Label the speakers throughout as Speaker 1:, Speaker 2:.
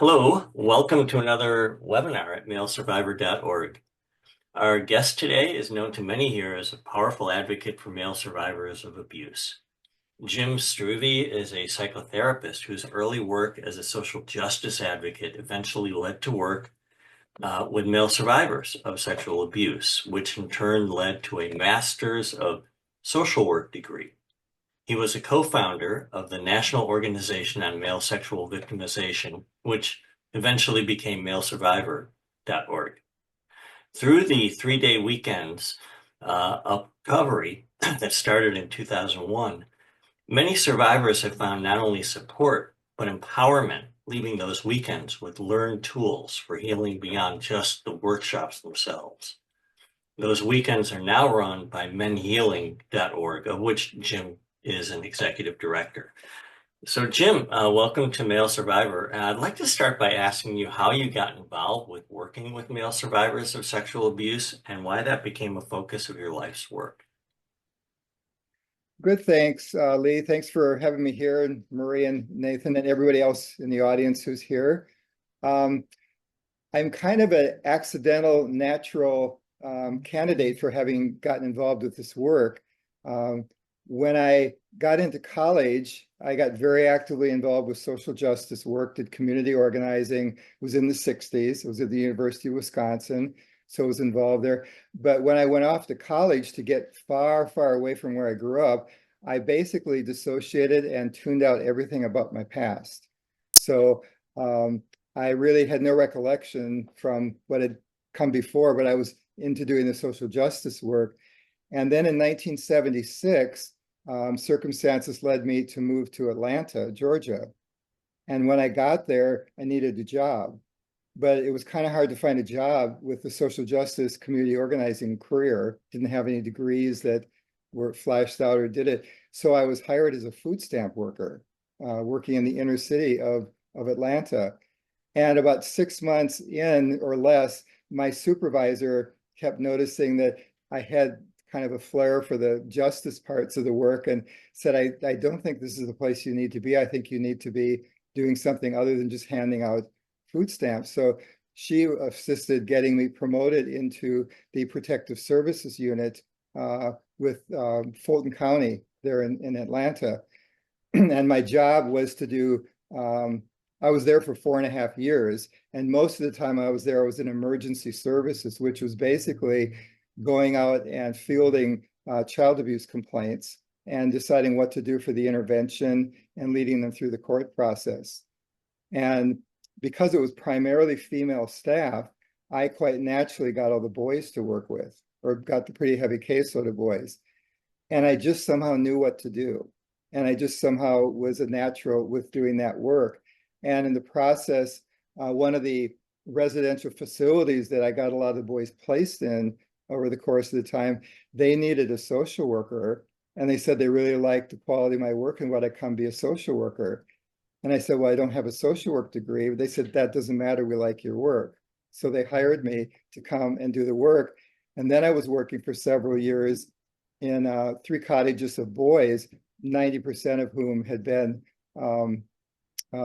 Speaker 1: Hello, welcome to another webinar at malesurvivor.org. Our guest today is known to many here as a powerful advocate for male survivors of abuse. Jim Struve is a psychotherapist whose early work as a social justice advocate eventually led to work with male survivors of sexual abuse, which in turn led to a Master's of Social Work degree. He was a co-founder of the National Organization on Male Sexual Victimization, which eventually became malesurvivor.org. Through the three-day weekends of recovery that started in 2001, many survivors have found not only support, but empowerment, leaving those weekends with learned tools for healing beyond just the workshops themselves. Those weekends are now run by MenHealing.org, of which Jim is an executive director. So Jim, welcome to Male Survivor. And I'd like to start by asking you how you got involved with working with male survivors of sexual abuse and why that became a focus of your life's work.
Speaker 2: Good, thanks, Lee. Thanks for having me here, and Marie and Nathan and everybody else in the audience who's here. I'm kind of an accidental, natural candidate for having gotten involved with this work. When I got into college, I got very actively involved with social justice work, did community organizing. It was in the 60s. It was at the University of Wisconsin, so I was involved there. But when I went off to college to get far, far away from where I grew up, I basically dissociated and tuned out everything about my past. So I really had no recollection from what had come before, but I was into doing the social justice work. And then in 1976, circumstances led me to move to Atlanta, Georgia. And when I got there, I needed a job. But it was kind of hard to find a job with the social justice community organizing career. Didn't have any degrees that were flashed out or did it. So I was hired as a food stamp worker, working in the inner city of Atlanta. And about 6 months in or less, my supervisor kept noticing that I had kind of a flair for the justice parts of the work and said, I don't think this is the place you need to be. I think you need to be doing something other than just handing out food stamps. So she assisted getting me promoted into the protective services unit with Fulton County there in Atlanta. And my job was to do, I was there for 4.5 years. And most of the time I was there, I was in emergency services, which was basically going out and fielding child abuse complaints and deciding what to do for the intervention and leading them through the court process. And because it was primarily female staff, I quite naturally got all the boys to work with, or got the pretty heavy caseload of boys. And I just somehow knew what to do. And I just somehow was a natural with doing that work. And in the process, one of the residential facilities that I got a lot of the boys placed in over the course of the time, they needed a social worker. And they said they really liked the quality of my work and would I come be a social worker? And I said, well, I don't have a social work degree. But they said, that doesn't matter. We like your work. So they hired me to come and do the work. And then I was working for several years in 3 cottages of boys, 90% of whom had been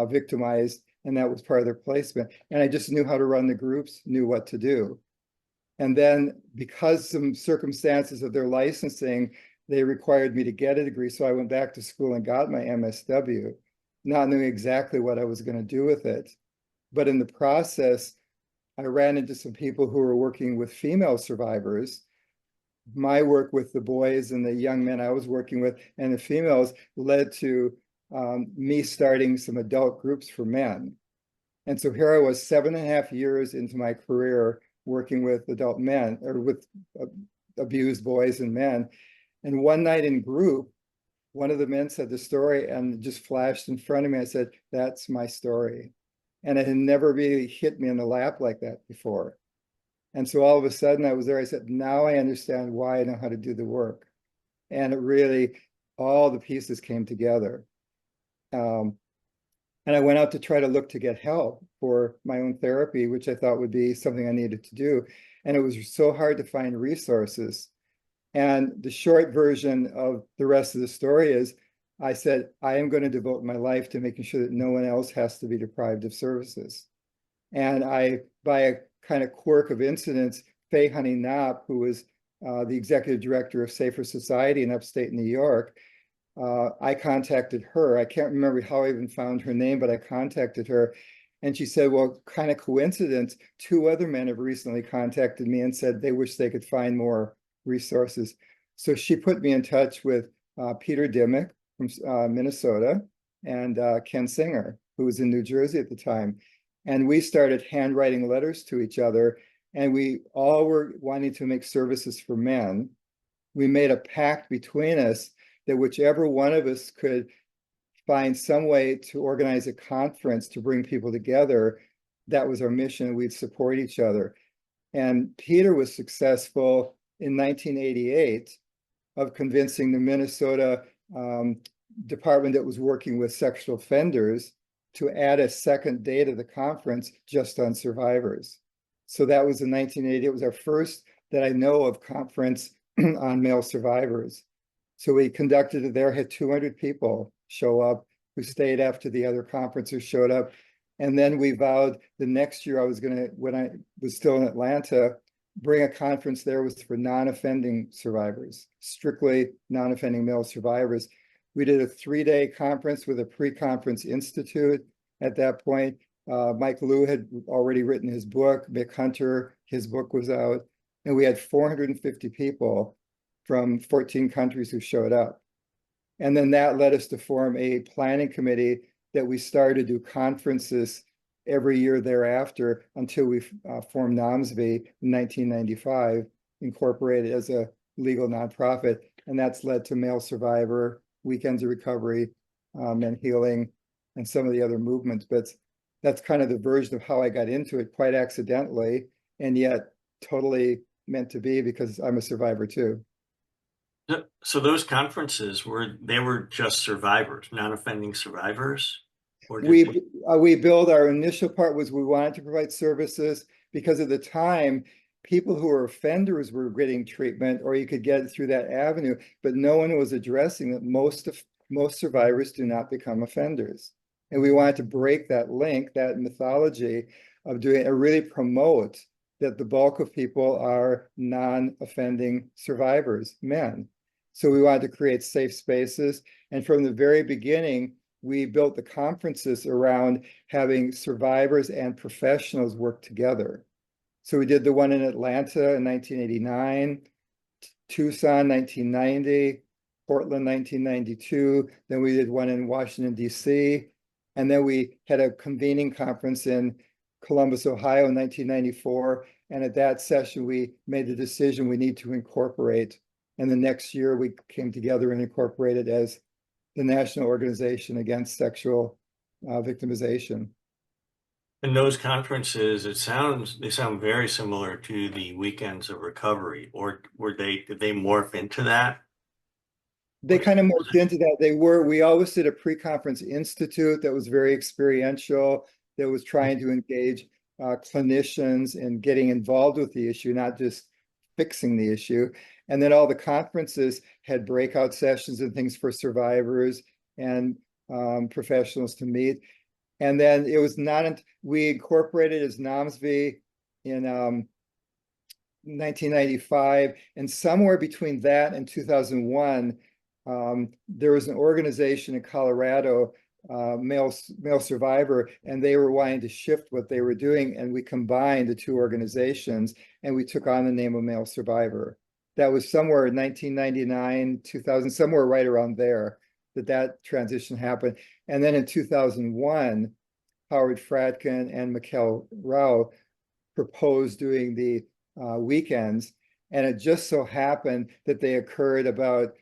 Speaker 2: victimized. And that was part of their placement. And I just knew how to run the groups, knew what to do. And then because some circumstances of their licensing, they required me to get a degree. So I went back to school and got my MSW, not knowing exactly what I was going to do with it. But in the process, I ran into some people who were working with female survivors. My work with the boys and the young men I was working with and the females led to me starting some adult groups for men. And so here I was 7.5 years into my career working with adult men or with abused boys and men. And one night in group, one of the men said the story and it just flashed in front of me. I said, that's my story. And it had never really hit me in the lap like that before. And so all of a sudden I was there. I said, now I understand why I know how to do the work. And it really, all the pieces came together. And I went out to try to look to get help for my own therapy, which I thought would be something I needed to do. And it was so hard to find resources. And the short version of the rest of the story is I said, I am going to devote my life to making sure that no one else has to be deprived of services. And by a kind of quirk of incidents, Faye Honey Knopp, who was the executive director of Safer Society in upstate New York, I contacted her. I can't remember how I even found her name, but I contacted her. And she said, well, kind of coincidence, two other men have recently contacted me and said they wish they could find more resources. So she put me in touch with Peter Dimmick from Minnesota and Ken Singer, who was in New Jersey at the time. And we started handwriting letters to each other. And we all were wanting to make services for men. We made a pact between us that whichever one of us could find some way to organize a conference to bring people together, that was our mission. We'd support each other. And Peter was successful in 1988 of convincing the Minnesota department that was working with sexual offenders to add a second day to the conference just on survivors. So that was in 1980. It was our first that I know of conference on male survivors. So we conducted it there, had 200 people show up who stayed after the other conferences showed up. And then we vowed the next year I was going to, when I was still in Atlanta, bring a conference there was for non-offending survivors, strictly non-offending male survivors. We did a 3-day conference with a pre-conference institute. At that point, Mike Liu had already written his book. Mick Hunter, his book was out. And we had 450 people from 14 countries who showed up. And then that led us to form a planning committee that we started to do conferences every year thereafter until we formed NOMSB in 1995, incorporated as a legal nonprofit. And that's led to Male Survivor, Weekends of Recovery, MenHealing, and some of the other movements. But that's kind of the version of how I got into it, quite accidentally, and yet totally meant to be because I'm a survivor too.
Speaker 1: So those conferences were just survivors, non-offending survivors, or did they?
Speaker 2: We build our initial part was we wanted to provide services because at the time people who were offenders were getting treatment or you could get it through that avenue, but no one was addressing that most survivors do not become offenders. And we wanted to break that link, that mythology of doing it, really promote that the bulk of people are non-offending survivors, men. So we wanted to create safe spaces. And from the very beginning, we built the conferences around having survivors and professionals work together. So we did the one in Atlanta in 1989, Tucson 1990, Portland 1992. Then we did one in Washington, D.C. And then we had a convening conference in Columbus, Ohio in 1994. And at that session, we made the decision we need to incorporate. And the next year, we came together and incorporated as the National Organization Against Sexual Victimization.
Speaker 1: In those conferences, they sound very similar to the Weekends of Recovery, or did they morph into that?
Speaker 2: They kind of morphed into that. We always did a pre-conference institute that was very experiential, that was trying to engage clinicians in getting involved with the issue, not just fixing the issue. And then all the conferences had breakout sessions and things for survivors and professionals to meet. And then it was not, we incorporated as NOMSB in 1995. And somewhere between that and 2001, there was an organization in Colorado, Male Survivor, and they were wanting to shift what they were doing. And we combined the two organizations and we took on the name of Male Survivor. That was somewhere in 1999, 2000, somewhere right around there that transition happened. And then in 2001, Howard Fratkin and Mikkel Rao proposed doing the weekends. And it just so happened that they occurred about,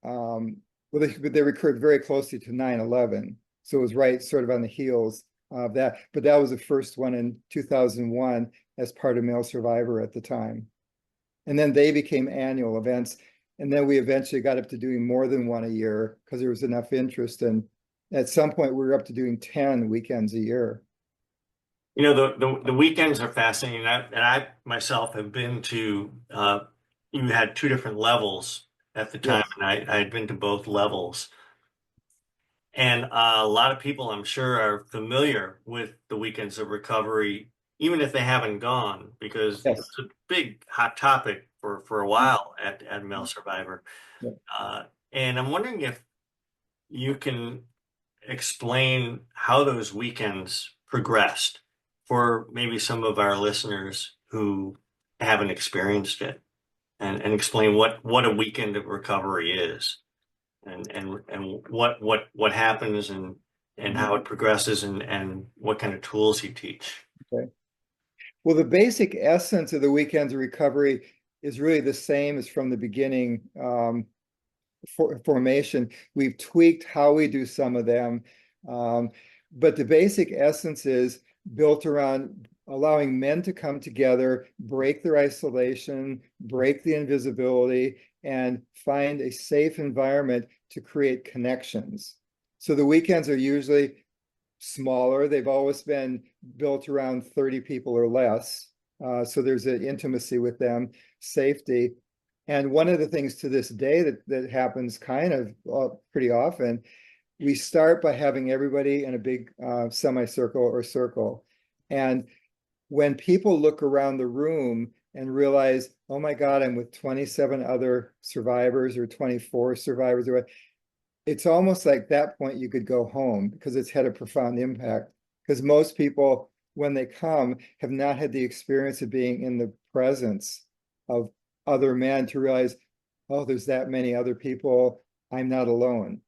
Speaker 2: well, they occurred very closely to 9/11. So it was right sort of on the heels of that. But that was the first one in 2001 as part of Male Survivor at the time. And then they became annual events. And then we eventually got up to doing more than one a year because there was enough interest. And at some point, we were up to doing 10 weekends a year.
Speaker 1: You know, the weekends are fascinating. I myself have been to, you had two different levels at the time,
Speaker 2: Yes.
Speaker 1: and I had been to both levels. And a lot of people, I'm sure, are familiar with the weekends of recovery, even if they haven't gone, because it
Speaker 2: Yes.
Speaker 1: was a big hot topic for a while at Male Survivor.
Speaker 2: Yeah.
Speaker 1: Uh, and I'm wondering if you can explain how those weekends progressed for maybe some of our listeners who haven't experienced it, and explain what a weekend of recovery is, and what happens, and how it progresses, and what kind of tools you teach.
Speaker 2: Okay. Well, the basic essence of the weekends of recovery is really the same as from the beginning. Formation. We've tweaked how we do some of them, um, but the basic essence is built around allowing men to come together, break their isolation, break the invisibility, and find a safe environment to create connections. So the weekends are usually smaller. They've always been built around 30 people or less. So there's an intimacy with them, safety. And one of the things to this day that happens kind of pretty often, we start by having everybody in a big semicircle or circle. And when people look around the room and realize, oh my God, I'm with 27 other survivors or 24 survivors, or it's almost like that point you could go home because it's had a profound impact. Because most people, when they come, have not had the experience of being in the presence of other men to realize, oh, there's that many other people. I'm not alone.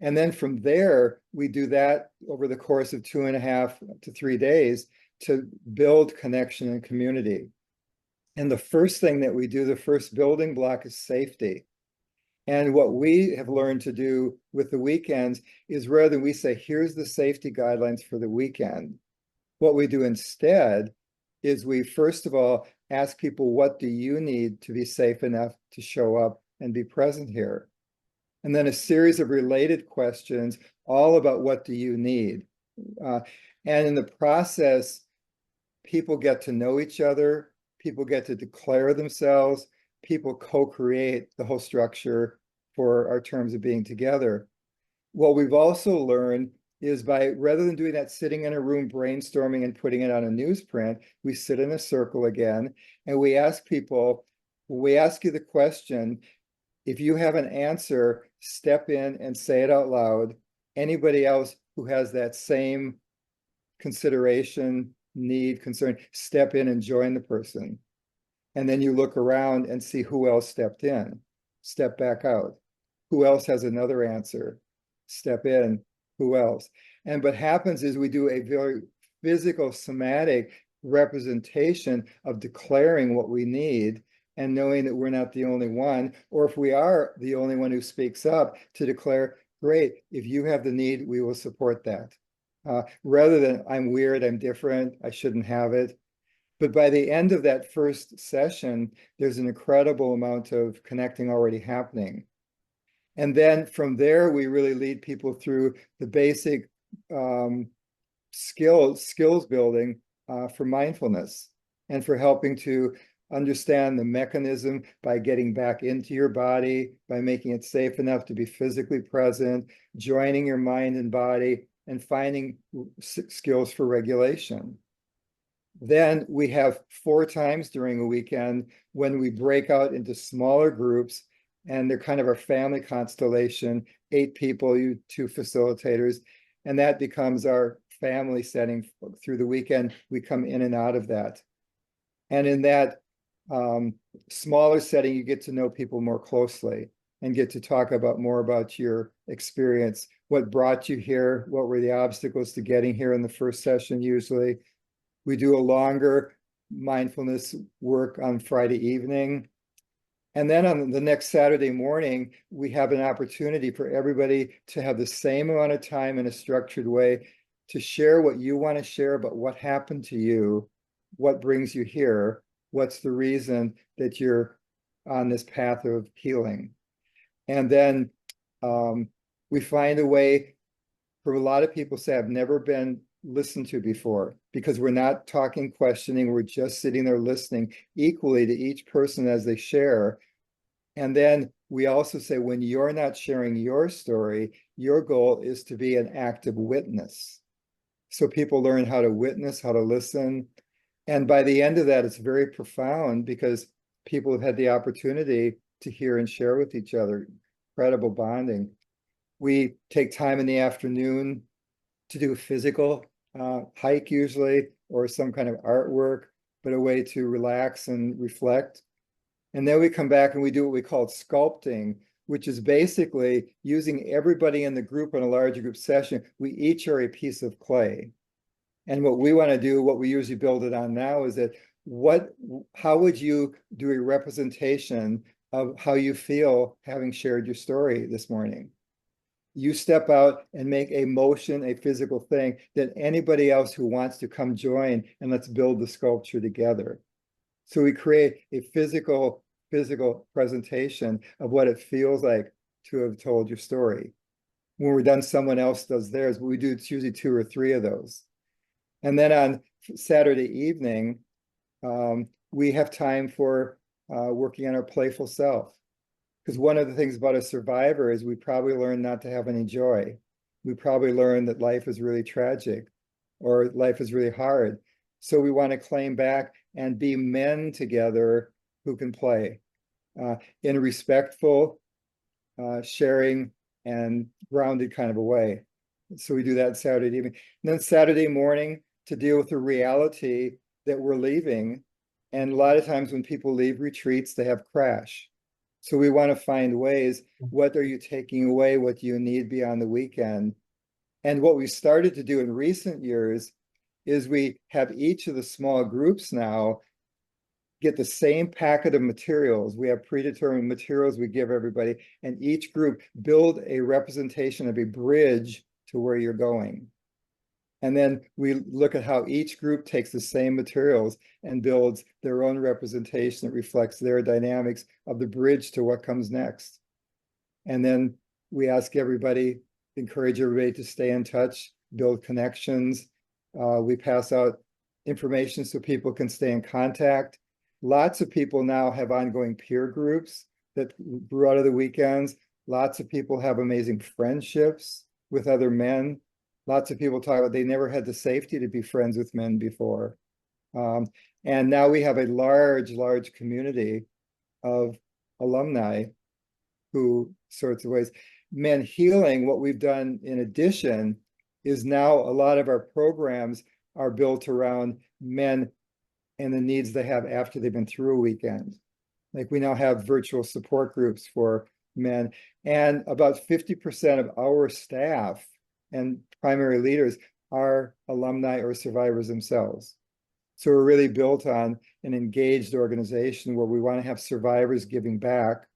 Speaker 2: And then from there, we do that over the course of 2.5 to 3 days to build connection and community. And the first thing that we do, the first building block is safety. And what we have learned to do with the weekends is rather than we say, here's the safety guidelines for the weekend, what we do instead is we first of all ask people, what do you need to be safe enough to show up and be present here? And then a series of related questions, all about what do you need? Uh, and in the process, people get to know each other, people get to declare themselves, people co-create the whole structure for our terms of being together. What we've also learned is by rather than doing that sitting in a room brainstorming and putting it on a newsprint, we sit in a circle again and we ask people, we ask you the question, if you have an answer, step in and say it out loud. Anybody else who has that same consideration, need, concern, step in and join the person. And then you look around and see who else stepped in, step back out. Who else has another answer? Step in, who else? And what happens is we do a very physical, somatic representation of declaring what we need and knowing that we're not the only one, or if we are the only one who speaks up, to declare, great, if you have the need, we will support that. Rather than I'm weird, I'm different, I shouldn't have it. But by the end of that first session, there's an incredible amount of connecting already happening. And then from there, we really lead people through the basic skills building for mindfulness and for helping to understand the mechanism by getting back into your body, by making it safe enough to be physically present, joining your mind and body, and finding skills for regulation. Then we have 4 times during a weekend when we break out into smaller groups, and they're kind of our family constellation, 8 people, you 2 facilitators, and that becomes our family setting through the weekend. We come in and out of that. And in that smaller setting, you get to know people more closely and get to talk about more about your experience, what brought you here, what were the obstacles to getting here in the first session usually. We do a longer mindfulness work on Friday evening. And then on the next Saturday morning, we have an opportunity for everybody to have the same amount of time in a structured way to share what you want to share about what happened to you, what brings you here, what's the reason that you're on this path of healing. And then we find a way for a lot of people say, I've never been listened to before, because we're not talking, questioning, we're just sitting there listening equally to each person as they share. And then we also say when you're not sharing your story, your goal is to be an active witness. So people learn how to witness, how to listen. And by the end of that, it's very profound because people have had the opportunity to hear and share with each other. Incredible bonding. We take time in the afternoon to do a physical hike usually, or some kind of artwork, but a way to relax and reflect. And then we come back and we do what we call sculpting, which is basically using everybody in the group in a larger group session. We each are a piece of clay. And what we want to do, what we usually build it on now is that how would you do a representation of how you feel having shared your story this morning? You step out and make a motion, a physical thing that anybody else who wants to come join, and let's build the sculpture together. So we create a physical presentation of what it feels like to have told your story. When we're done, someone else does theirs, but we do usually 2 or 3 of those. And then on Saturday evening, we have time for working on our playful self. Because one of the things about a survivor is we probably learn not to have any joy. We probably learn that life is really tragic or life is really hard. So we want to claim back and be men together who can play in a respectful, sharing, and grounded kind of a way. So we do that Saturday evening. And then Saturday morning to deal with the reality that we're leaving. And a lot of times when people leave retreats, they have crash. So we want to find ways, what are you taking away? What do you need beyond the weekend? And what we started to do in recent years is we have each of the small groups now get the same packet of materials. We have predetermined materials we give everybody, and each group build a representation of a bridge to where you're going. And then we look at how each group takes the same materials and builds their own representation that reflects their dynamics of the bridge to what comes next. And then we ask everybody, encourage everybody to stay in touch, build connections. We pass out information so people can stay in contact. Lots of people now have ongoing peer groups that grew out of the weekends. Lots of people have amazing friendships with other men. Lots of people talk about they never had the safety to be friends with men before. And now we have a large community of alumni who sorts of ways. MenHealing, what we've done in addition, is now a lot of our programs are built around men and the needs they have after they've been through a weekend. Like we now have virtual support groups for men, and about 50% of our staff and primary leaders are alumni or survivors themselves. So we're really built on an engaged organization where we want to have survivors giving back.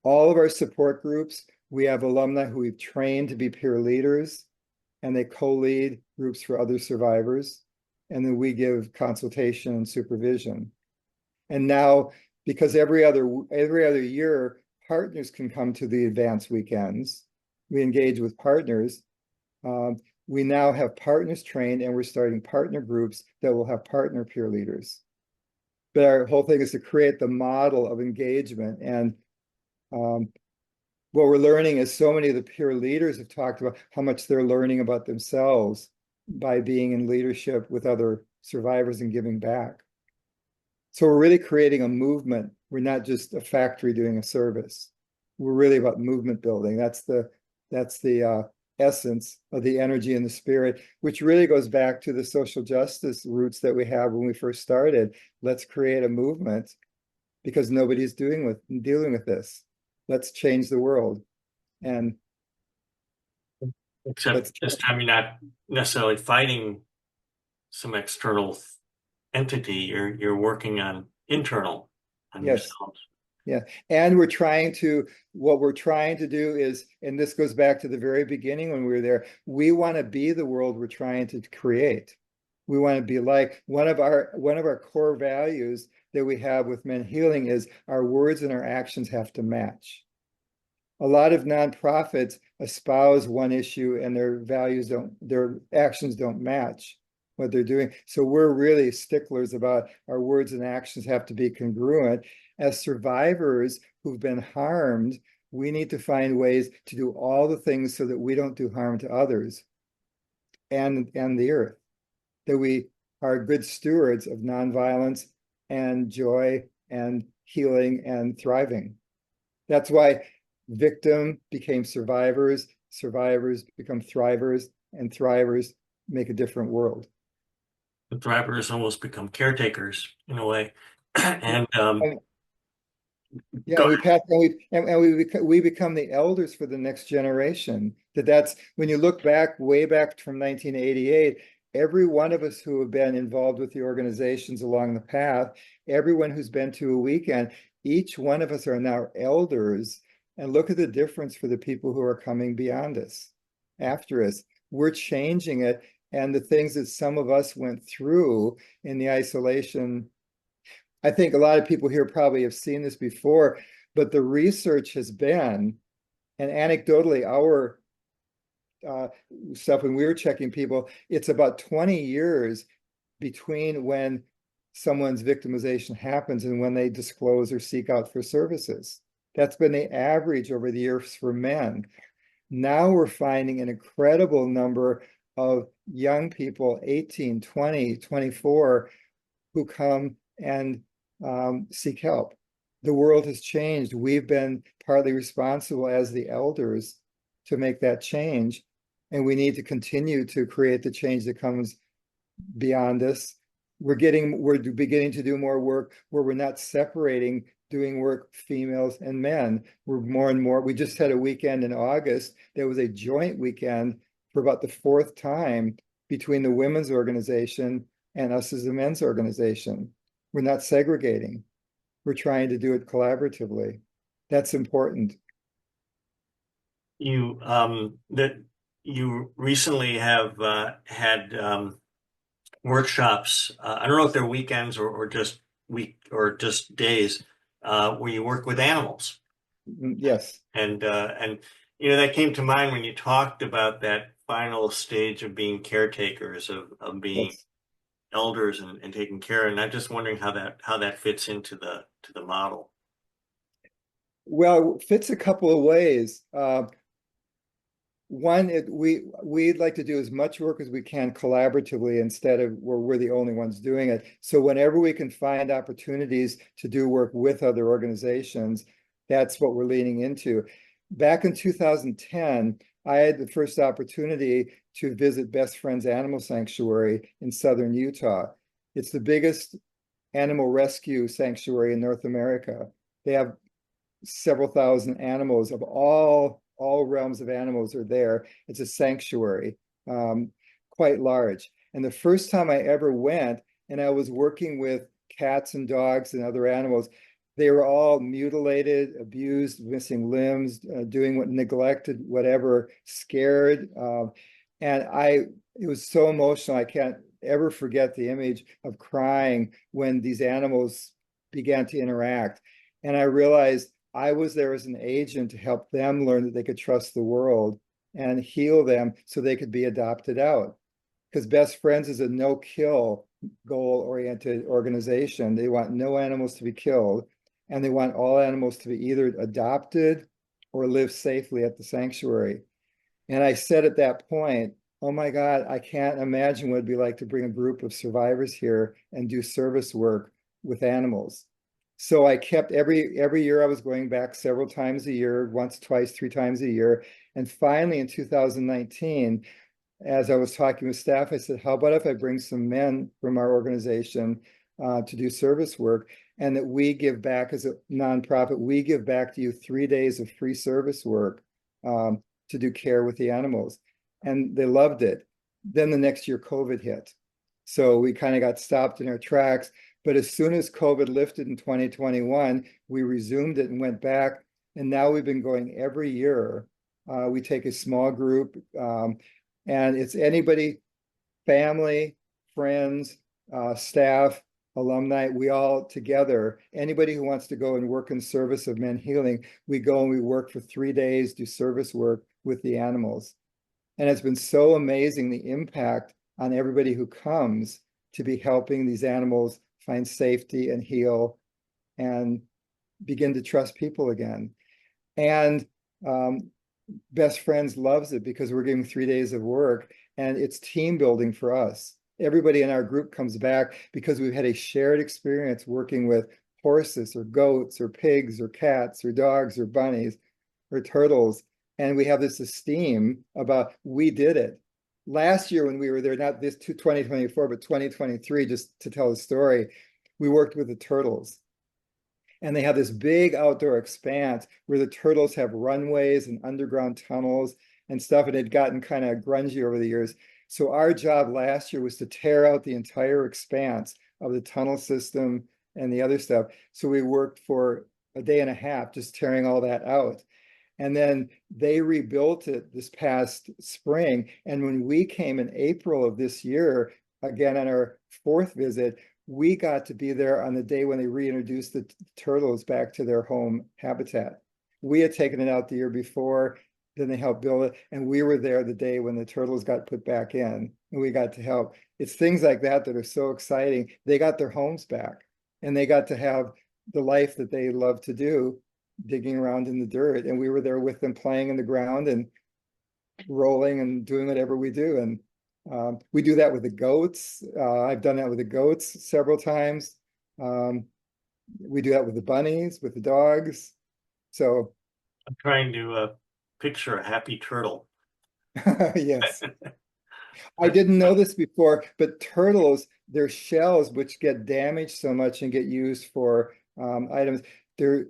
Speaker 2: All of our support groups, we have alumni who we've trained to be peer leaders, and they co-lead groups for other survivors. And then we give consultation and supervision. And now, because every other year, partners can come to the advanced weekends. We engage with partners. We now have partners trained, and we're starting partner groups that will have partner peer leaders. But our whole thing is to create the model of engagement. And what we're learning is so many of the peer leaders have talked about how much they're learning about themselves by being in leadership with other survivors and giving back. So we're really creating a movement. We're not just a factory doing a service. We're really about movement building. That's the essence of the energy and the spirit, which really goes back to the social justice roots that we have when we first started. Let's create a movement because nobody's dealing with this. Let's change the world. And
Speaker 1: Except this time you're not necessarily fighting some external entity. You're working on internal on
Speaker 2: yes.
Speaker 1: yourselves.
Speaker 2: Yeah. And what we're trying to do is, and this goes back to the very beginning when we were there, we want to be the world we're trying to create. We want to be like one of our core values that we have with MenHealing is our words and our actions have to match. A lot of nonprofits espouse one issue and their actions don't match. what they're doing. So we're really sticklers about our words and actions have to be congruent. As survivors who've been harmed, we need to find ways to do all the things so that we don't do harm to others and the earth, that we are good stewards of nonviolence and joy and healing and thriving. That's why victim became survivors, survivors become thrivers, and thrivers make a different world.
Speaker 1: The thrivers almost become caretakers in a way. And
Speaker 2: And yeah,
Speaker 1: go
Speaker 2: and we pass and we become the elders for the next generation. That's when you look back way back from 1988, every one of us who have been involved with the organizations along the path, everyone who's been to a weekend, each one of us are now elders. And look at the difference for the people who are coming beyond us, after us. We're changing it. And the things that some of us went through in the isolation, I think a lot of people here probably have seen this before, but the research has been, and anecdotally, our stuff when we were checking people, it's about 20 years between when someone's victimization happens and when they disclose or seek out for services. That's been the average over the years for men. Now we're finding an incredible number of young people, 18, 20, 24, who come and seek help. The world has changed. We've been partly responsible as the elders to make that change. And we need to continue to create the change that comes beyond us. We're beginning to do more work where we're not separating doing work females and men. We're more and more. We just had a weekend in August. There was a joint weekend for about the fourth time between the women's organization and us as a men's organization. We're not segregating. We're trying to do it collaboratively. That's important.
Speaker 1: that you recently have had workshops. I don't know if they're weekends or just days where you work with animals.
Speaker 2: Yes.
Speaker 1: And that came to mind when you talked about that final stage of being caretakers, of being
Speaker 2: Yes.
Speaker 1: elders and taking care. And I'm just wondering how that fits into the model.
Speaker 2: Well, it fits a couple of ways. One, we'd like to do as much work as we can collaboratively instead of where we're the only ones doing it. So whenever we can find opportunities to do work with other organizations, that's what we're leaning into. Back in 2010, I had the first opportunity to visit Best Friends Animal Sanctuary in southern Utah. It's the biggest animal rescue sanctuary in North America. They have several thousand animals of all realms of animals are there. It's a sanctuary, quite large. And the first time I ever went, and I was working with cats and dogs and other animals, they were all mutilated, abused, missing limbs, doing what neglected, whatever, scared. And it was so emotional. I can't ever forget the image of crying when these animals began to interact. And I realized I was there as an agent to help them learn that they could trust the world and heal them so they could be adopted out. Because Best Friends is a no-kill, goal-oriented organization. They want no animals to be killed, and they want all animals to be either adopted or live safely at the sanctuary. And I said at that point, oh my God, I can't imagine what it'd be like to bring a group of survivors here and do service work with animals. So I kept every year I was going back several times a year, once, twice, three times a year. And finally in 2019, as I was talking with staff, I said, how about if I bring some men from our organization to do service work, and that we give back as a nonprofit, we give back to you 3 days of free service work to do care with the animals. And they loved it. Then the next year, COVID hit. So we kind of got stopped in our tracks. But as soon as COVID lifted in 2021, we resumed it and went back. And now we've been going every year. We take a small group, and it's anybody, family, friends, staff, alumni, we all together. Anybody who wants to go and work in service of MenHealing, we go and we work for 3 days, do service work with the animals. And it's been so amazing, the impact on everybody who comes to be helping these animals find safety and heal and begin to trust people again. And Best Friends loves it because we're giving 3 days of work and it's team building for us. Everybody in our group comes back because we've had a shared experience working with horses or goats or pigs or cats or dogs or bunnies or turtles. And we have this esteem about we did it. Last year when we were there, not this 2024, but 2023, just to tell the story, we worked with the turtles and they have this big outdoor expanse where the turtles have runways and underground tunnels and stuff. And it had gotten kind of grungy over the years. So our job last year was to tear out the entire expanse of the tunnel system and the other stuff. So we worked for a day and a half just tearing all that out. And then they rebuilt it this past spring. And when we came in April of this year, again on our fourth visit, we got to be there on the day when they reintroduced the turtles back to their home habitat. We had taken it out the year before, then they helped build it, and we were there the day when the turtles got put back in, and we got to help. It's things like that that are so exciting. They got their homes back, and they got to have the life that they love to do, digging around in the dirt, and we were there with them playing in the ground and rolling and doing whatever we do. And we do that with the goats. I've done that with the goats several times. We do that with the bunnies, with the dogs. So,
Speaker 1: I'm trying to picture a happy turtle.
Speaker 2: yes. I didn't know this before, but turtles, their shells, which get damaged so much and get used for items, their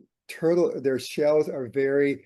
Speaker 2: shells are very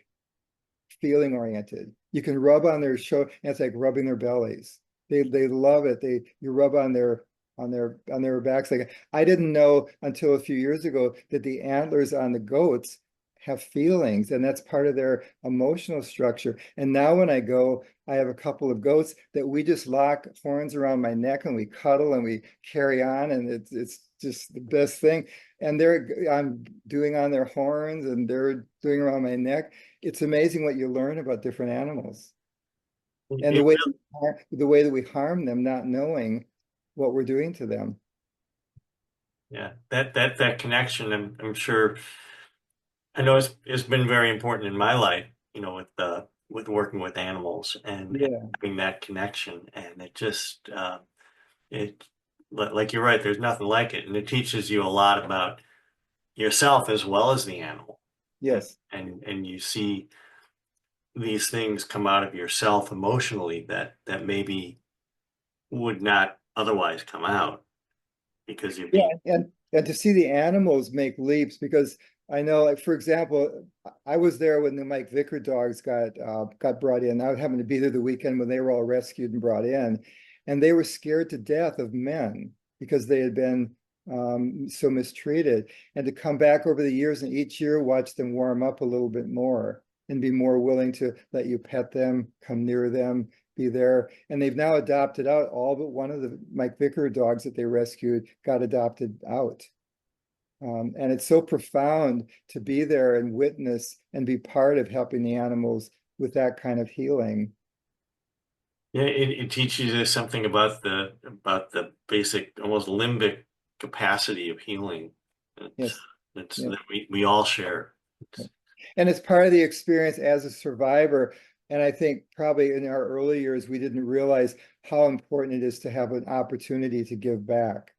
Speaker 2: feeling oriented. You can rub on their show, and it's like rubbing their bellies. They love it. You rub on their backs. Like I didn't know until a few years ago that the antlers on the goats have feelings, and that's part of their emotional structure. And now when I go, I have a couple of goats that we just lock horns around my neck and we cuddle and we carry on, and it's just the best thing. And I'm doing on their horns and they're doing around my neck. It's amazing what you learn about different animals and
Speaker 1: It
Speaker 2: the way that we harm them, not knowing what we're doing to them.
Speaker 1: Yeah, that connection, I'm sure. I know it's been very important in my life, with working with animals and
Speaker 2: Yeah.
Speaker 1: having that connection, and it just it like you're right. There's nothing like it, and it teaches you a lot about yourself as well as the animal, and
Speaker 2: Yes.
Speaker 1: and you see these things come out of yourself emotionally that maybe would not otherwise come out because you're
Speaker 2: Yeah,
Speaker 1: being.
Speaker 2: and to see the animals make leaps, because I know, like for example, I was there when the Mike Vicker dogs got brought in. I happened to be there the weekend when they were all rescued and brought in, and they were scared to death of men because they had been so mistreated. And to come back over the years and each year watch them warm up a little bit more and be more willing to let you pet them, come near them, be there. And they've now adopted out all but one of the Mike Vicker dogs that they rescued got adopted out. And it's so profound to be there and witness and be part of helping the animals with that kind of healing.
Speaker 1: Yeah, it teaches us something about the basic, almost limbic capacity of healing. That
Speaker 2: Yes.
Speaker 1: that we all share.
Speaker 2: Yes. And it's part of the experience as a survivor. And I think probably in our early years, we didn't realize how important it is to have an opportunity to give back,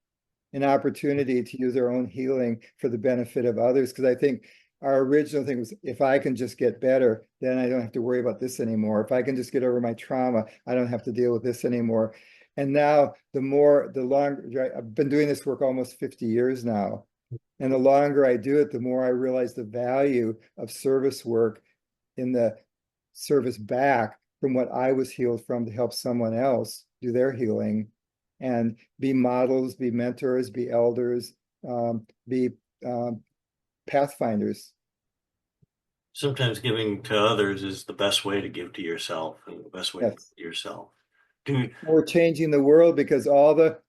Speaker 2: an opportunity to use our own healing for the benefit of others. Because I think our original thing was, if I can just get better, then I don't have to worry about this anymore. If I can just get over my trauma, I don't have to deal with this anymore. And now the longer, I've been doing this work almost 50 years now. And the longer I do it, the more I realize the value of service work in the service back from what I was healed from to help someone else do their healing and be models, be mentors, be elders, be pathfinders.
Speaker 1: Sometimes giving to others is the best way to give to yourself and the best way to give
Speaker 2: Yes.
Speaker 1: to yourself. Do
Speaker 2: We're changing the world because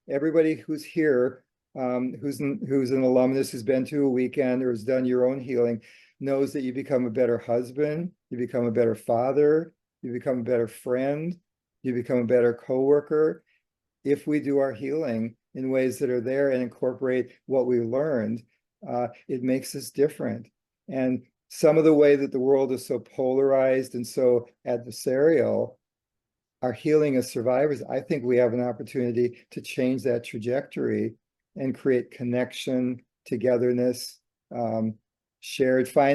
Speaker 2: everybody who's here, who's an alumnus, who's been to a weekend or has done your own healing, knows that you become a better husband, you become a better father, you become a better friend, you become a better coworker. if we do our healing in ways that are there and incorporate what we learned, it makes us different. And some of the way that the world is so polarized and so adversarial, our healing as survivors, I think we have an opportunity to change that trajectory and create connection, togetherness, find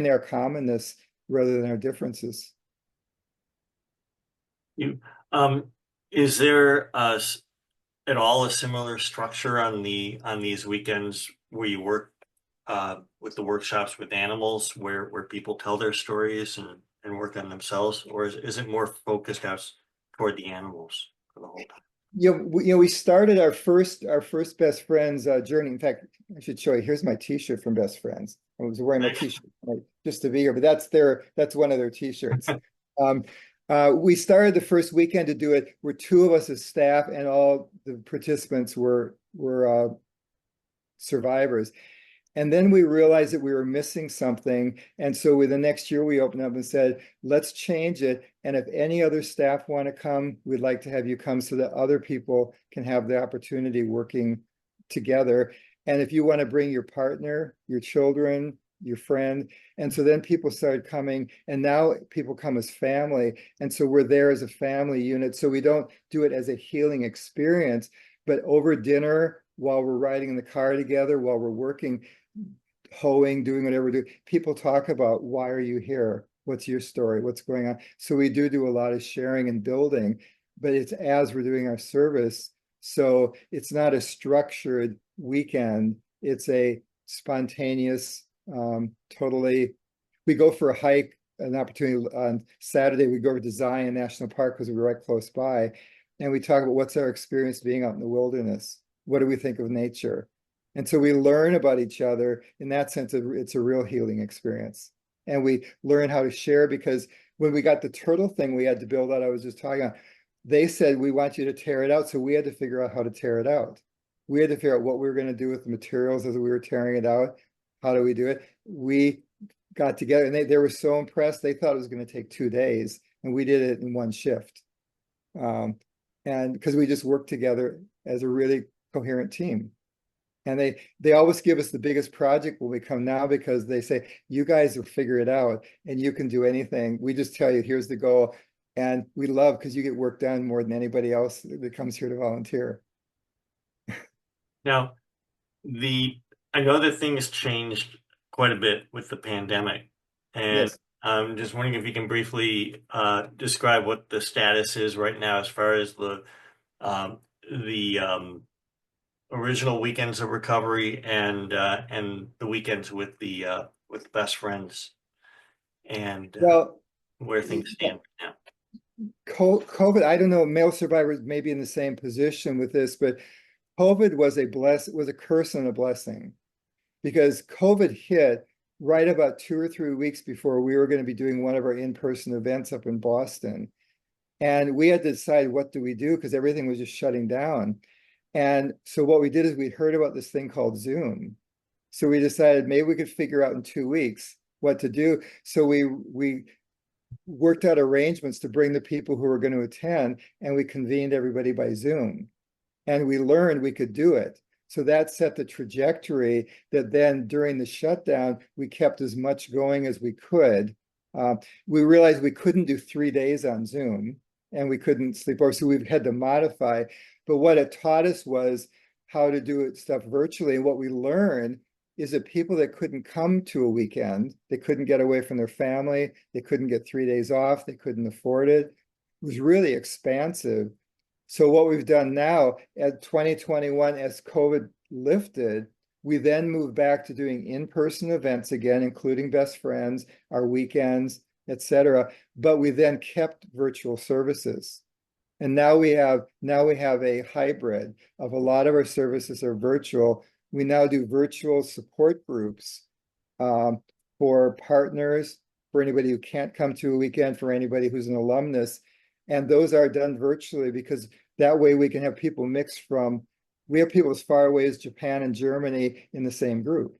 Speaker 2: our commonness rather than our differences.
Speaker 1: You, is there at all a similar structure on these weekends where you work with the workshops with animals where people tell their stories and work on themselves, or is it more focused out toward the animals for the whole time?
Speaker 2: We started our first Best Friends journey. In fact, I should show you. Here's my T-shirt from Best Friends. I was wearing my
Speaker 1: Nice.
Speaker 2: T-shirt just to be here, but that's one of their T-shirts. Um, we started the first weekend to do it where two of us as staff and all the participants were survivors. And then we realized that we were missing something. And so with the next year, we opened up and said, let's change it. And if any other staff want to come, we'd like to have you come so that other people can have the opportunity working together. And if you want to bring your partner, your children, your friend. And so then people started coming, and now people come as family. And so we're there as a family unit. So we don't do it as a healing experience, but over dinner, while we're riding in the car together, while we're working, hoeing, doing whatever we do, people talk about, why are you here? What's your story? What's going on? So we do a lot of sharing and building, but it's as we're doing our service. So it's not a structured weekend. It's a spontaneous, totally. We go for a hike, an opportunity on Saturday. We go over to Zion National Park because we're right close by. And we talk about what's our experience being out in the wilderness. What do we think of nature? And so we learn about each other. In that sense, it's a real healing experience. And we learn how to share, because when we got the turtle thing we had to build out, I was just talking about, they said, we want you to tear it out. So we had to figure out how to tear it out. We had to figure out what we were going to do with the materials as we were tearing it out. How do we do it? We got together, and they were so impressed. They thought it was going to take 2 days, and we did it in one shift. And because we just worked together as a really coherent team. And they always give us the biggest project when we come now, because they say, you guys will figure it out and you can do anything. We just tell you, here's the goal. And we love, because you get work done more than anybody else that comes here to volunteer.
Speaker 1: Now, I know that things changed quite a bit with the pandemic, and
Speaker 2: Yes.
Speaker 1: I'm just wondering if you can briefly describe what the status is right now as far as um, the original weekends of recovery and the weekends with best friends and
Speaker 2: Well,
Speaker 1: where things stand right now.
Speaker 2: COVID, I don't know, male survivors may be in the same position with this, but COVID was a curse and a blessing, because COVID hit right about 2 or 3 weeks before we were going to be doing one of our in-person events up in Boston. And we had to decide, what do we do? Because everything was just shutting down. And so what we did is we heard about this thing called Zoom. So we decided maybe we could figure out in 2 weeks what to do. So we worked out arrangements to bring the people who were going to attend, and we convened everybody by Zoom. And we learned we could do it. So that set the trajectory that then during the shutdown, we kept as much going as we could. We realized we couldn't do 3 days on Zoom, and we couldn't sleep over, so we've had to modify. But what it taught us was how to do it stuff virtually. And what we learned is that people that couldn't come to a weekend, they couldn't get away from their family, they couldn't get 3 days off, they couldn't afford it. It was really expansive. So what we've done now at 2021, as COVID lifted, we then moved back to doing in-person events again, including Best Friends, our weekends, etc. But we then kept virtual services. And now we have a hybrid of a lot of our services are virtual. We now do virtual support groups um, for partners, for anybody who can't come to a weekend, for anybody who's an alumnus. And those are done virtually, because that way we can have people mixed from, we have people as far away as Japan and Germany in the same group,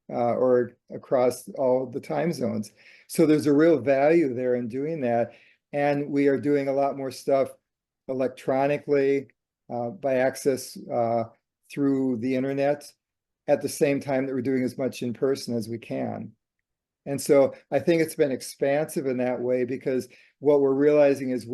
Speaker 2: or across all the time zones. So there's a real value there in doing that. And we are doing a lot more stuff electronically. by access through the internet at the same time that we're doing as much in person as we can. And so I think it's been expansive in that way, because what we're realizing is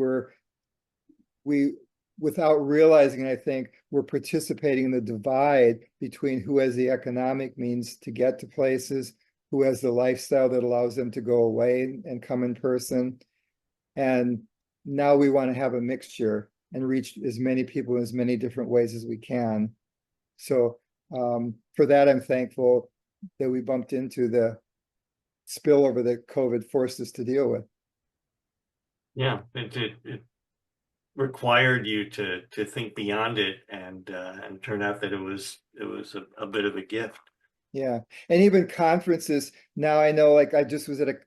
Speaker 2: we without realizing, I think we're participating in the divide between who has the economic means to get to places, who has the lifestyle that allows them to go away and come in person. And now we want to have a mixture and reach as many people in as many different ways as we can. So for that, I'm thankful that we bumped into the spillover that COVID forced us to deal with.
Speaker 1: Yeah, it required you to think beyond it, and turned out that it was a bit of a gift.
Speaker 2: Yeah. And even conferences, now I know, like I just was at a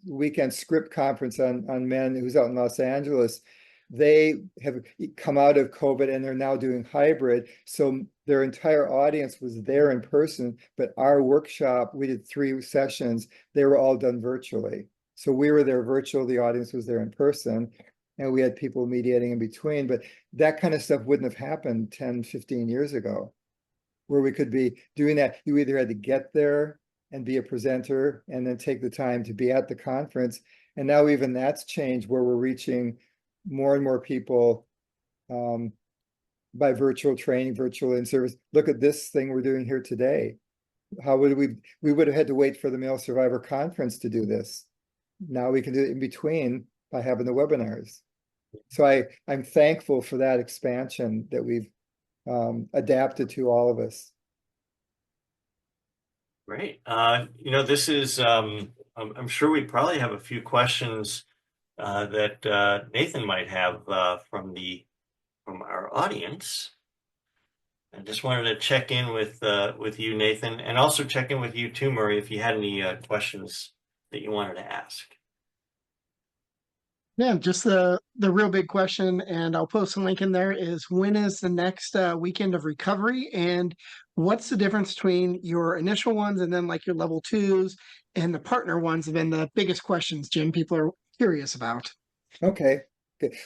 Speaker 2: weekend script conference on men who's out in Los Angeles. They have come out of COVID and they're now doing hybrid. So their entire audience was there in person, but our workshop, we did 3 sessions, they were all done virtually. So we were there virtual, the audience was there in person, and we had people mediating in between. But that kind of stuff wouldn't have happened 10, 15 years ago, where we could be doing that. You either had to get there and be a presenter and then take the time to be at the conference. And now even that's changed, where we're reaching more and more people by virtual training, virtual in-service. Look at this thing we're doing here today. How would we would have had to wait for the Male Survivor Conference to do this. Now we can do it in between by having the webinars. So I'm thankful for that expansion that we've adapted to, all of us.
Speaker 1: Great. This is, I'm sure we probably have a few questions that Nathan might have from our audience. I just wanted to check in with you, Nathan, and also check in with you too, Murray, if you had any questions that you wanted to ask.
Speaker 3: Yeah, just the real big question, and I'll post a link in there, is when is the next weekend of recovery, and what's the difference between your initial ones and then like your level 2s and the partner ones have been the biggest questions, Jim, people are curious about.
Speaker 2: Okay.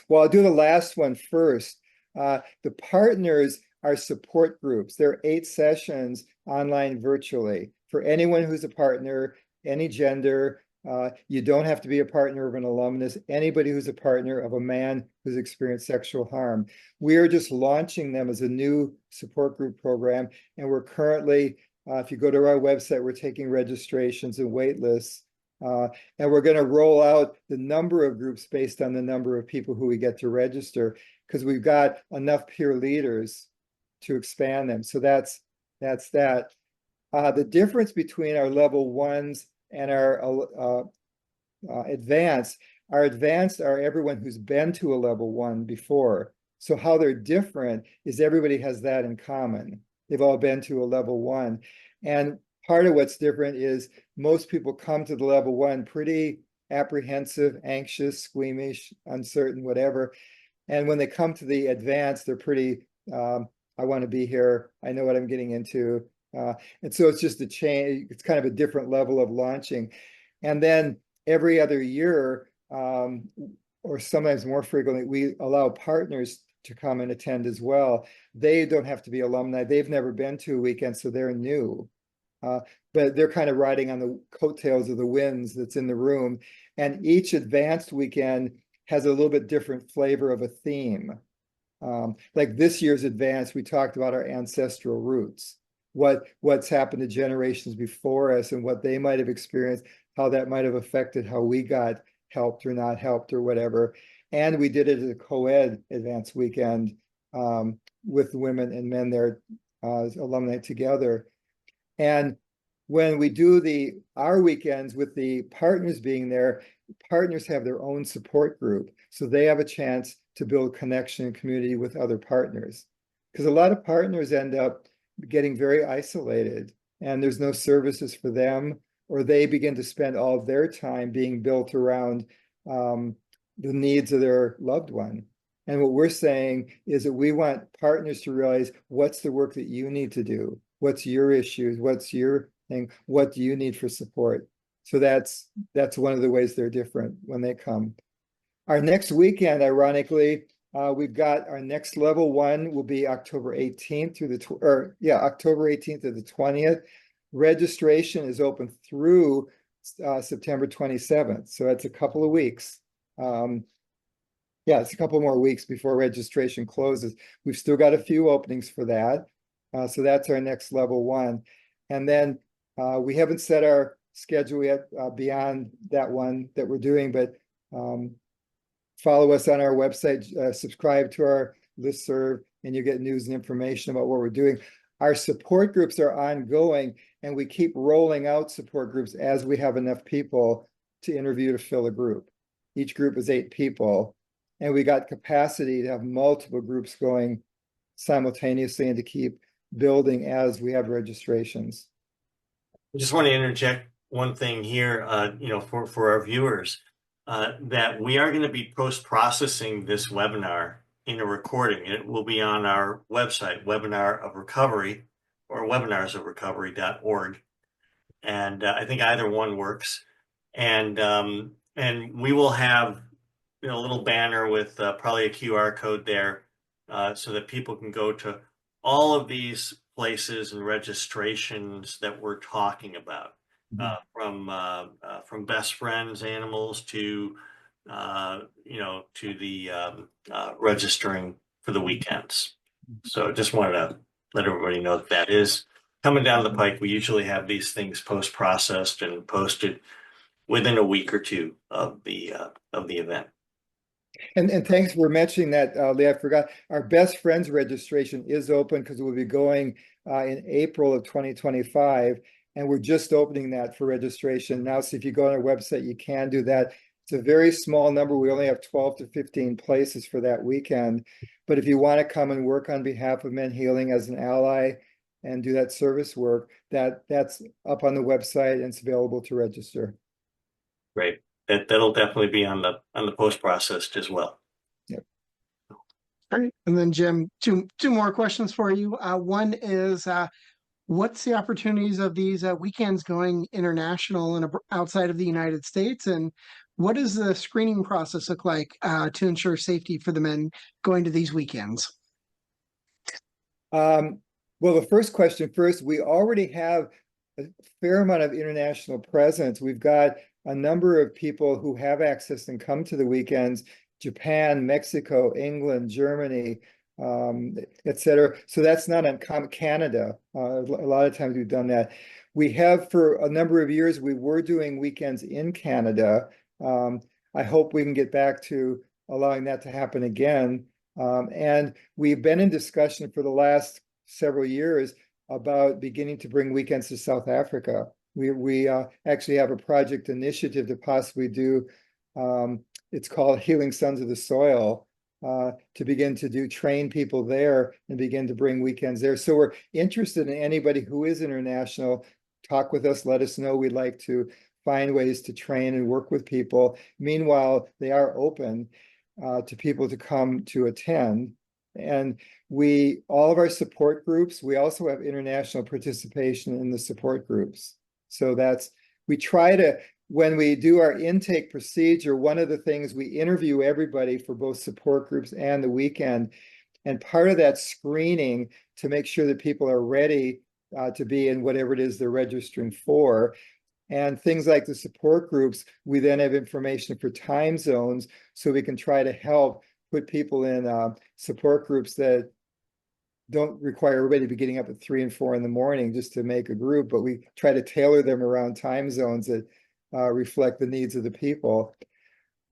Speaker 2: Well, I'll do the last one first. The partners are support groups. There are 8 sessions online virtually for anyone who's a partner, any gender. You don't have to be a partner of an alumnus, anybody who's a partner of a man who's experienced sexual harm. We are just launching them as a new support group program. And we're currently, if you go to our website, we're taking registrations and wait lists. And we're going to roll out the number of groups based on the number of people who we get to register, because we've got enough peer leaders to expand them. So that's that. The difference between our level 1s and our advanced are everyone who's been to a level 1 before. So how they're different is everybody has that in common. They've all been to a level 1. And part of what's different is most people come to the level 1 pretty apprehensive, anxious, squeamish, uncertain, whatever. And when they come to the advanced, they're pretty, I want to be here. I know what I'm getting into. And so it's just a change. It's kind of a different level of launching. And then every other year, or sometimes more frequently, we allow partners to come and attend as well. They don't have to be alumni. They've never been to a weekend, so they're new. But they're kind of riding on the coattails of the winds that's in the room. And each advanced weekend has a little bit different flavor of a theme. Like this year's advanced, we talked about our ancestral roots, what's happened to generations before us and what they might have experienced, how that might have affected how we got helped or not helped or whatever. And we did it as a co-ed advanced weekend with women and men there, alumni together. And when we do our weekends with the partners being there, partners have their own support group. So they have a chance to build connection and community with other partners. Because a lot of partners end up getting very isolated and there's no services for them, or they begin to spend all of their time being built around the needs of their loved one. And what we're saying is that we want partners to realize what's the work that you need to do. What's your issues? What's your thing? What do you need for support? So that's one of the ways they're different when they come. Our next weekend, ironically, We've got our next level one will be October 18th through the, October 18th to the 20th. Registration is open through September 27th. So that's a couple of weeks. Yeah, it's a couple more weeks before registration closes. We've still got a few openings for that. So that's our next level one. And then we haven't set our schedule yet beyond that one that we're doing, but follow us on our website, subscribe to our listserv, and you get news and information about what we're doing. Our support groups are ongoing, and we keep rolling out support groups as we have enough people to interview to fill a group. Each group is 8 people, and we got capacity to have multiple groups going simultaneously and to keep building as we have registrations.
Speaker 1: I just want to interject one thing here, for our viewers, that we are going to be post-processing this webinar in a recording. It will be on our website, Webinar of Recovery, or webinarsofrecovery.org. And I think either one works. And we will have a little banner with probably a QR code there so that people can go to all of these places and registrations that we're talking about, from best friends animals to to the registering for the weekends. So just wanted to let everybody know that is coming down the pike. We usually have these things post-processed and posted within a week or two of the event.
Speaker 2: And thanks for mentioning that, Lee. I forgot our best friends registration is open because we'll be going in April of 2025, and we're just opening that for registration now. So if you go on our website, you can do that. It's a very small number. We only have 12 to 15 places for that weekend. But if you want to come and work on behalf of MenHealing as an ally and do that service work, that's up on the website and it's available to register.
Speaker 1: Great. That'll definitely be on the post-processed as well.
Speaker 2: Yep.
Speaker 3: All right. And then Jim, two more questions for you. One is what's the opportunities of these weekends going international and outside of the United States? And what does the screening process look like to ensure safety for the men going to these weekends?
Speaker 2: Well, the first question first, we already have a fair amount of international presence. We've got a number of people who have access and come to the weekends: Japan, Mexico, England, Germany, etc. So that's not uncommon. Canada, a lot of times we've done that. We have for a number of years, we were doing weekends in Canada. I hope we can get back to allowing that to happen again. And we've been in discussion for the last several years about beginning to bring weekends to South Africa. We actually have a project initiative to possibly do, it's called Healing Sons of the Soil, to begin to train people there and begin to bring weekends there. So we're interested in anybody who is international. Talk with us, let us know. We'd like to find ways to train and work with people. Meanwhile, they are open to people to come to attend. And all of our support groups, we also have international participation in the support groups. So we try to, when we do our intake procedure, one of the things we interview everybody for both support groups and the weekend. And part of that screening to make sure that people are ready to be in whatever it is they're registering for. And things like the support groups, we then have information for time zones, so we can try to help put people in support groups that don't require everybody to be getting up at 3 and 4 in the morning just to make a group, but we try to tailor them around time zones that reflect the needs of the people.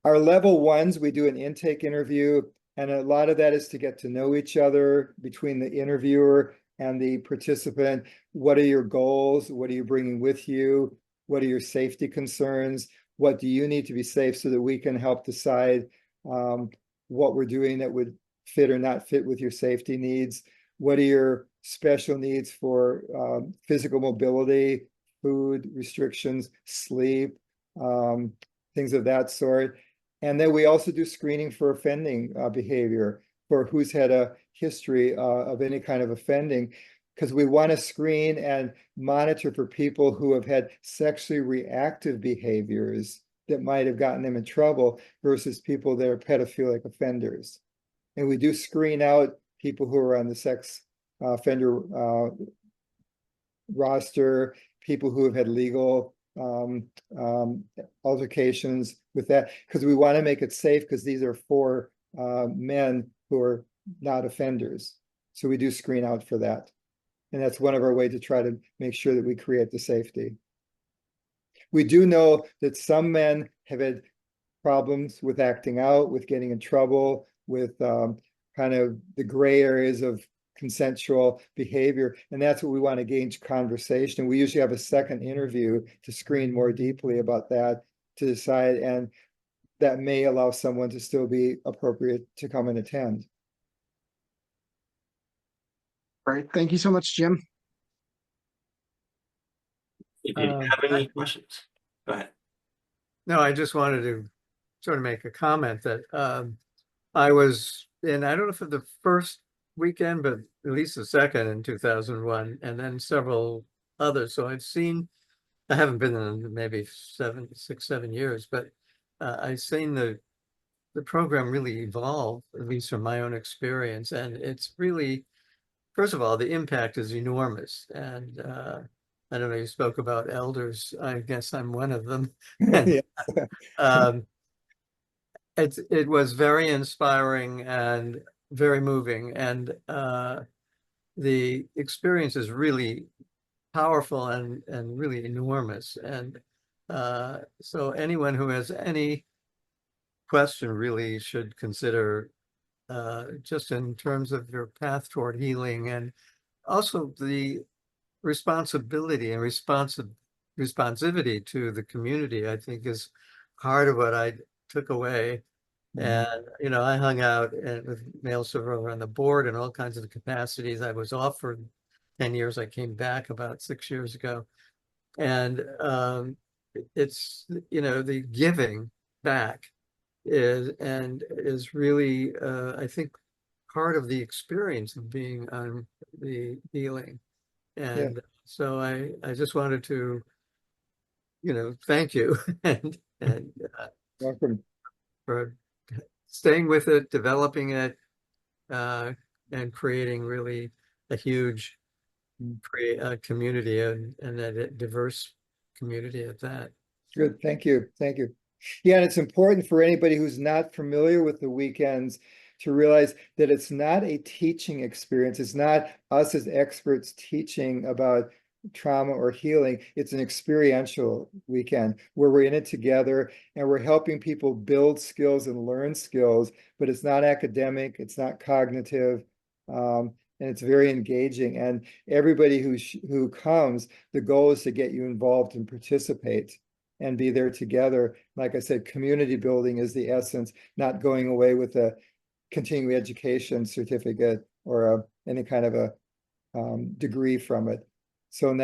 Speaker 2: Our level ones, we do an intake interview, and a lot of that is to get to know each other between the interviewer and the participant. What are your goals? What are you bringing with you? What are your safety concerns? What do you need to be safe so that we can help decide what we're doing that would fit or not fit with your safety needs? What are your special needs for physical mobility, food restrictions, sleep, things of that sort? And then we also do screening for offending behavior, for who's had a history of any kind of offending, because we want to screen and monitor for people who have had sexually reactive behaviors that might have gotten them in trouble versus people that are pedophilic offenders. And we do screen out people who are on the sex offender roster, people who have had legal altercations with that, because we want to make it safe, because these are for men who are not offenders. So we do screen out for that. And that's one of our ways to try to make sure that we create the safety. We do know that some men have had problems with acting out, with getting in trouble, with kind of the gray areas of consensual behavior. And that's what we want to gauge conversation. We usually have a second interview to screen more deeply about that, to decide, and that may allow someone to still be appropriate to come and attend.
Speaker 3: Great. Thank you so much, Jim.
Speaker 1: If you have any questions, go ahead.
Speaker 4: No, I just wanted to sort of make a comment that I was in, I don't know if the first weekend, but at least the second in 2001, and then several others. So I haven't been in maybe 6, 7 years, but I've seen the program really evolve, at least from my own experience. And it's really, first of all, the impact is enormous. And I don't know, you spoke about elders. I guess I'm one of them. And, it was very inspiring and very moving. And the experience is really powerful and really enormous. And so anyone who has any question really should consider just in terms of your path toward healing, and also the responsibility and responsivity to the community, I think, is part of what I took away. And, you know, I hung out with Male Survivor on the board in all kinds of capacities. I was off for 10 years. I came back about 6 years ago. And it's, you know, the giving back is really, I think, part of the experience of being on the healing. And so I just wanted to, you know, thank you and
Speaker 2: Welcome.
Speaker 4: for staying with it, developing it, and creating really a huge community, and a diverse community at that.
Speaker 2: Good, thank you, thank you. Yeah, and it's important for anybody who's not familiar with the weekends to realize that it's not a teaching experience. It's not us as experts teaching about trauma or healing. It's an experiential weekend where we're in it together and we're helping people build skills and learn skills, but it's not academic, it's not cognitive, and it's very engaging. And everybody who comes, the goal is to get you involved and participate and be there together. Like I said, community building is the essence, not going away with a continuing education certificate or any kind of a degree from it. So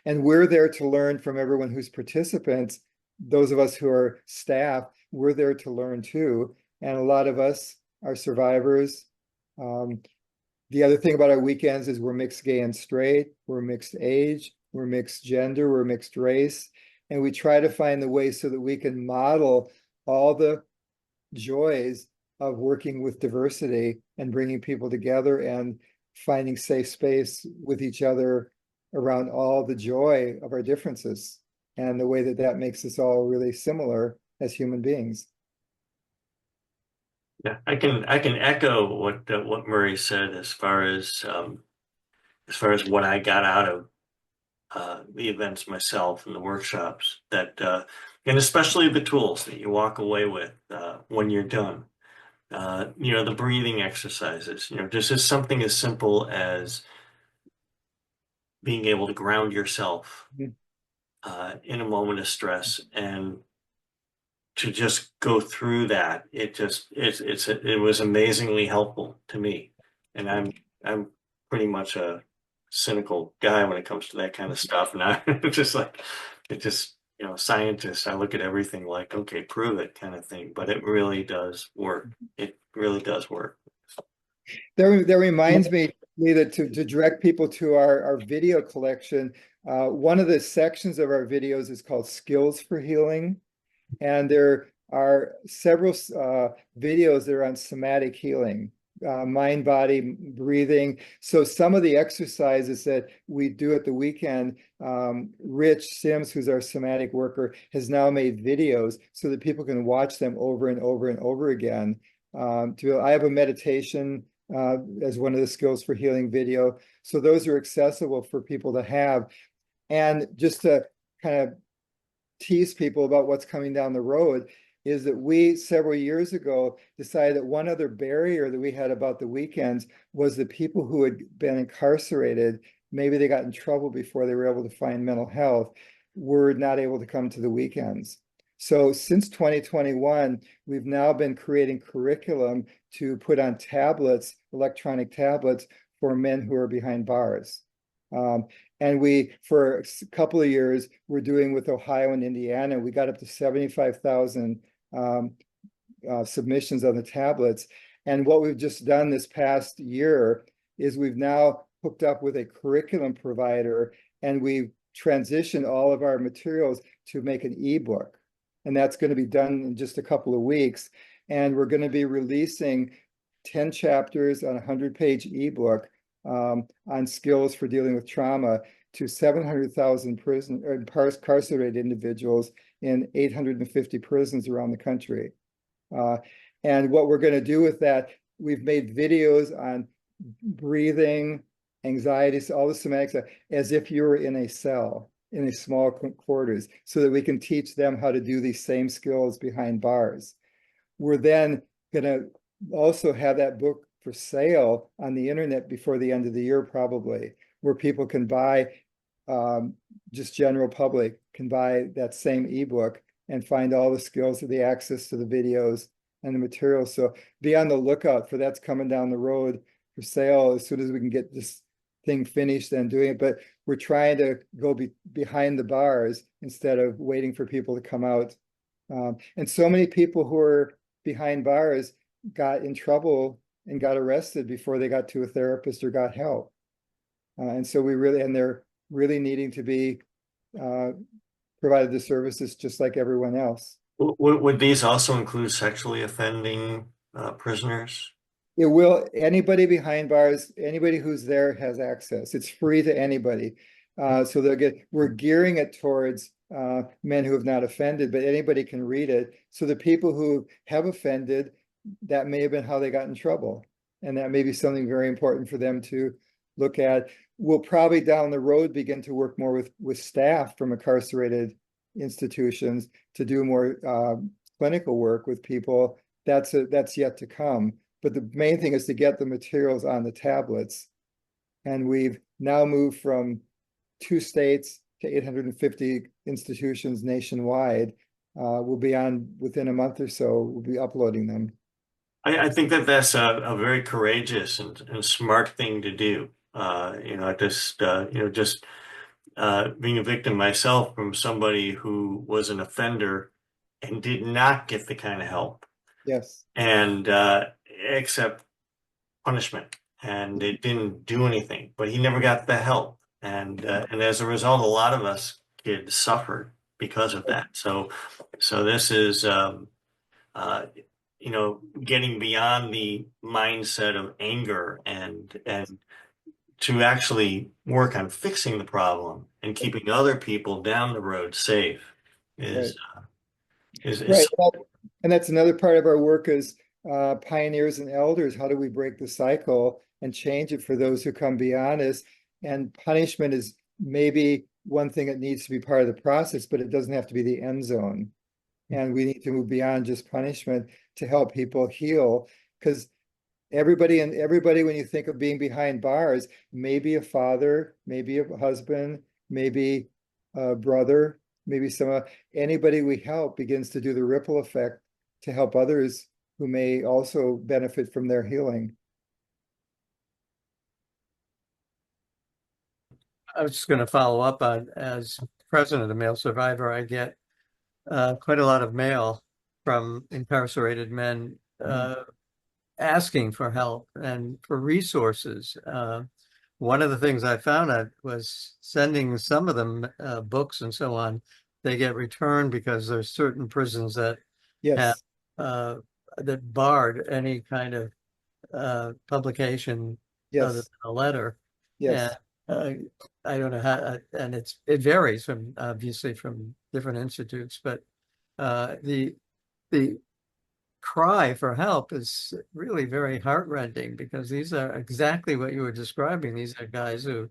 Speaker 2: and we're there to learn from everyone who's participants. Those of us who are staff, we're there to learn too. And a lot of us are survivors. The other thing about our weekends is we're mixed gay and straight, we're mixed age, we're mixed gender, we're mixed race. And we try to find the way so that we can model all the joys of working with diversity and bringing people together and finding safe space with each other around all the joy of our differences and the way that that makes us all really similar as human beings.
Speaker 1: Yeah, I can echo what Murray said as far as what I got out of the events myself and the workshops, that and especially the tools that you walk away with when you're done. You know, the breathing exercises, you know, just as something as simple as being able to ground yourself in a moment of stress, and to just go through that. It was amazingly helpful to me. And I'm pretty much a cynical guy when it comes to that kind of stuff. And I'm just like, you know, scientist, I look at everything like, okay, prove it kind of thing, but it really does work. It really does work.
Speaker 2: That reminds me that to direct people to our video collection. One of the sections of our videos is called Skills for Healing. And there are several videos that are on somatic healing, mind, body, breathing. So some of the exercises that we do at the weekend, Rich Sims, who's our somatic worker, has now made videos so that people can watch them over and over and over again. I have a meditation as one of the skills for healing video. So those are accessible for people to have. And just to kind of tease people about what's coming down the road is that we several years ago decided that one other barrier that we had about the weekends was the people who had been incarcerated, maybe they got in trouble before they were able to find mental health, were not able to come to the weekends. So since 2021, we've now been creating curriculum to put on tablets, electronic tablets, for men who are behind bars. And we, for a couple of years, we're doing with Ohio and Indiana, we got up to 75,000 submissions on the tablets. And what we've just done this past year is we've now hooked up with a curriculum provider, and we've transitioned all of our materials to make an ebook. And that's going to be done in just a couple of weeks. And we're going to be releasing 10 chapters on a 100-page ebook on skills for dealing with trauma to 700,000 incarcerated individuals in 850 prisons around the country. And what we're going to do with that, we've made videos on breathing, anxiety, all the somatics, as if you were in a cell, in a small quarters, so that we can teach them how to do these same skills behind bars. We're then going to also have that book for sale on the internet before the end of the year, probably, where people can buy, just general public can buy that same ebook and find all the skills, the access to the videos and the materials. So be on the lookout for that's coming down the road for sale as soon as we can get this thing finished and doing it. But we're trying to go behind the bars instead of waiting for people to come out. And so many people who are behind bars got in trouble and got arrested before they got to a therapist or got help. And so they're really needing to be provided the services just like everyone else.
Speaker 1: Would these also include sexually offending prisoners?
Speaker 2: It will. Anybody behind bars, anybody who's there has access. It's free to anybody. So we're gearing it towards men who have not offended, but anybody can read it. So the people who have offended, that may have been how they got in trouble. And that may be something very important for them to look at. We'll probably down the road begin to work more with staff from incarcerated institutions to do more clinical work with people. That's yet to come. But the main thing is to get the materials on the tablets. And we've now moved from 2 states to 850 institutions nationwide. We'll be on within a month or so, we'll be uploading them.
Speaker 1: I think that's a very courageous and smart thing to do. Just being a victim myself from somebody who was an offender and did not get the kind of help.
Speaker 2: Yes.
Speaker 1: And accept punishment, and it didn't do anything, but he never got the help. And as a result, a lot of us kids suffered because of that. So this is, getting beyond the mindset of anger and to actually work on fixing the problem and keeping other people down the road safe is
Speaker 2: right. And that's another part of our work is pioneers and elders. How do we break the cycle and change it for those who come beyond us? And punishment is maybe one thing that needs to be part of the process, but it doesn't have to be the end zone. And we need to move beyond just punishment to help people heal, because everybody, when you think of being behind bars, maybe a father, maybe a husband, maybe a brother, maybe anybody we help begins to do the ripple effect to help others who may also benefit from their healing.
Speaker 4: I was just going to follow up on, as president of Male Survivor, I get quite a lot of mail from incarcerated men asking for help and for resources. One of the things I found out was sending some of them books and so on. They get returned because there's certain prisons that
Speaker 2: Yes.
Speaker 4: have that barred any kind of publication other
Speaker 2: Yes,
Speaker 4: than a letter. And
Speaker 2: yes,
Speaker 4: I don't know how, and it varies from obviously from different institutes, but the cry for help is really very heartrending because these are exactly what you were describing. These are guys who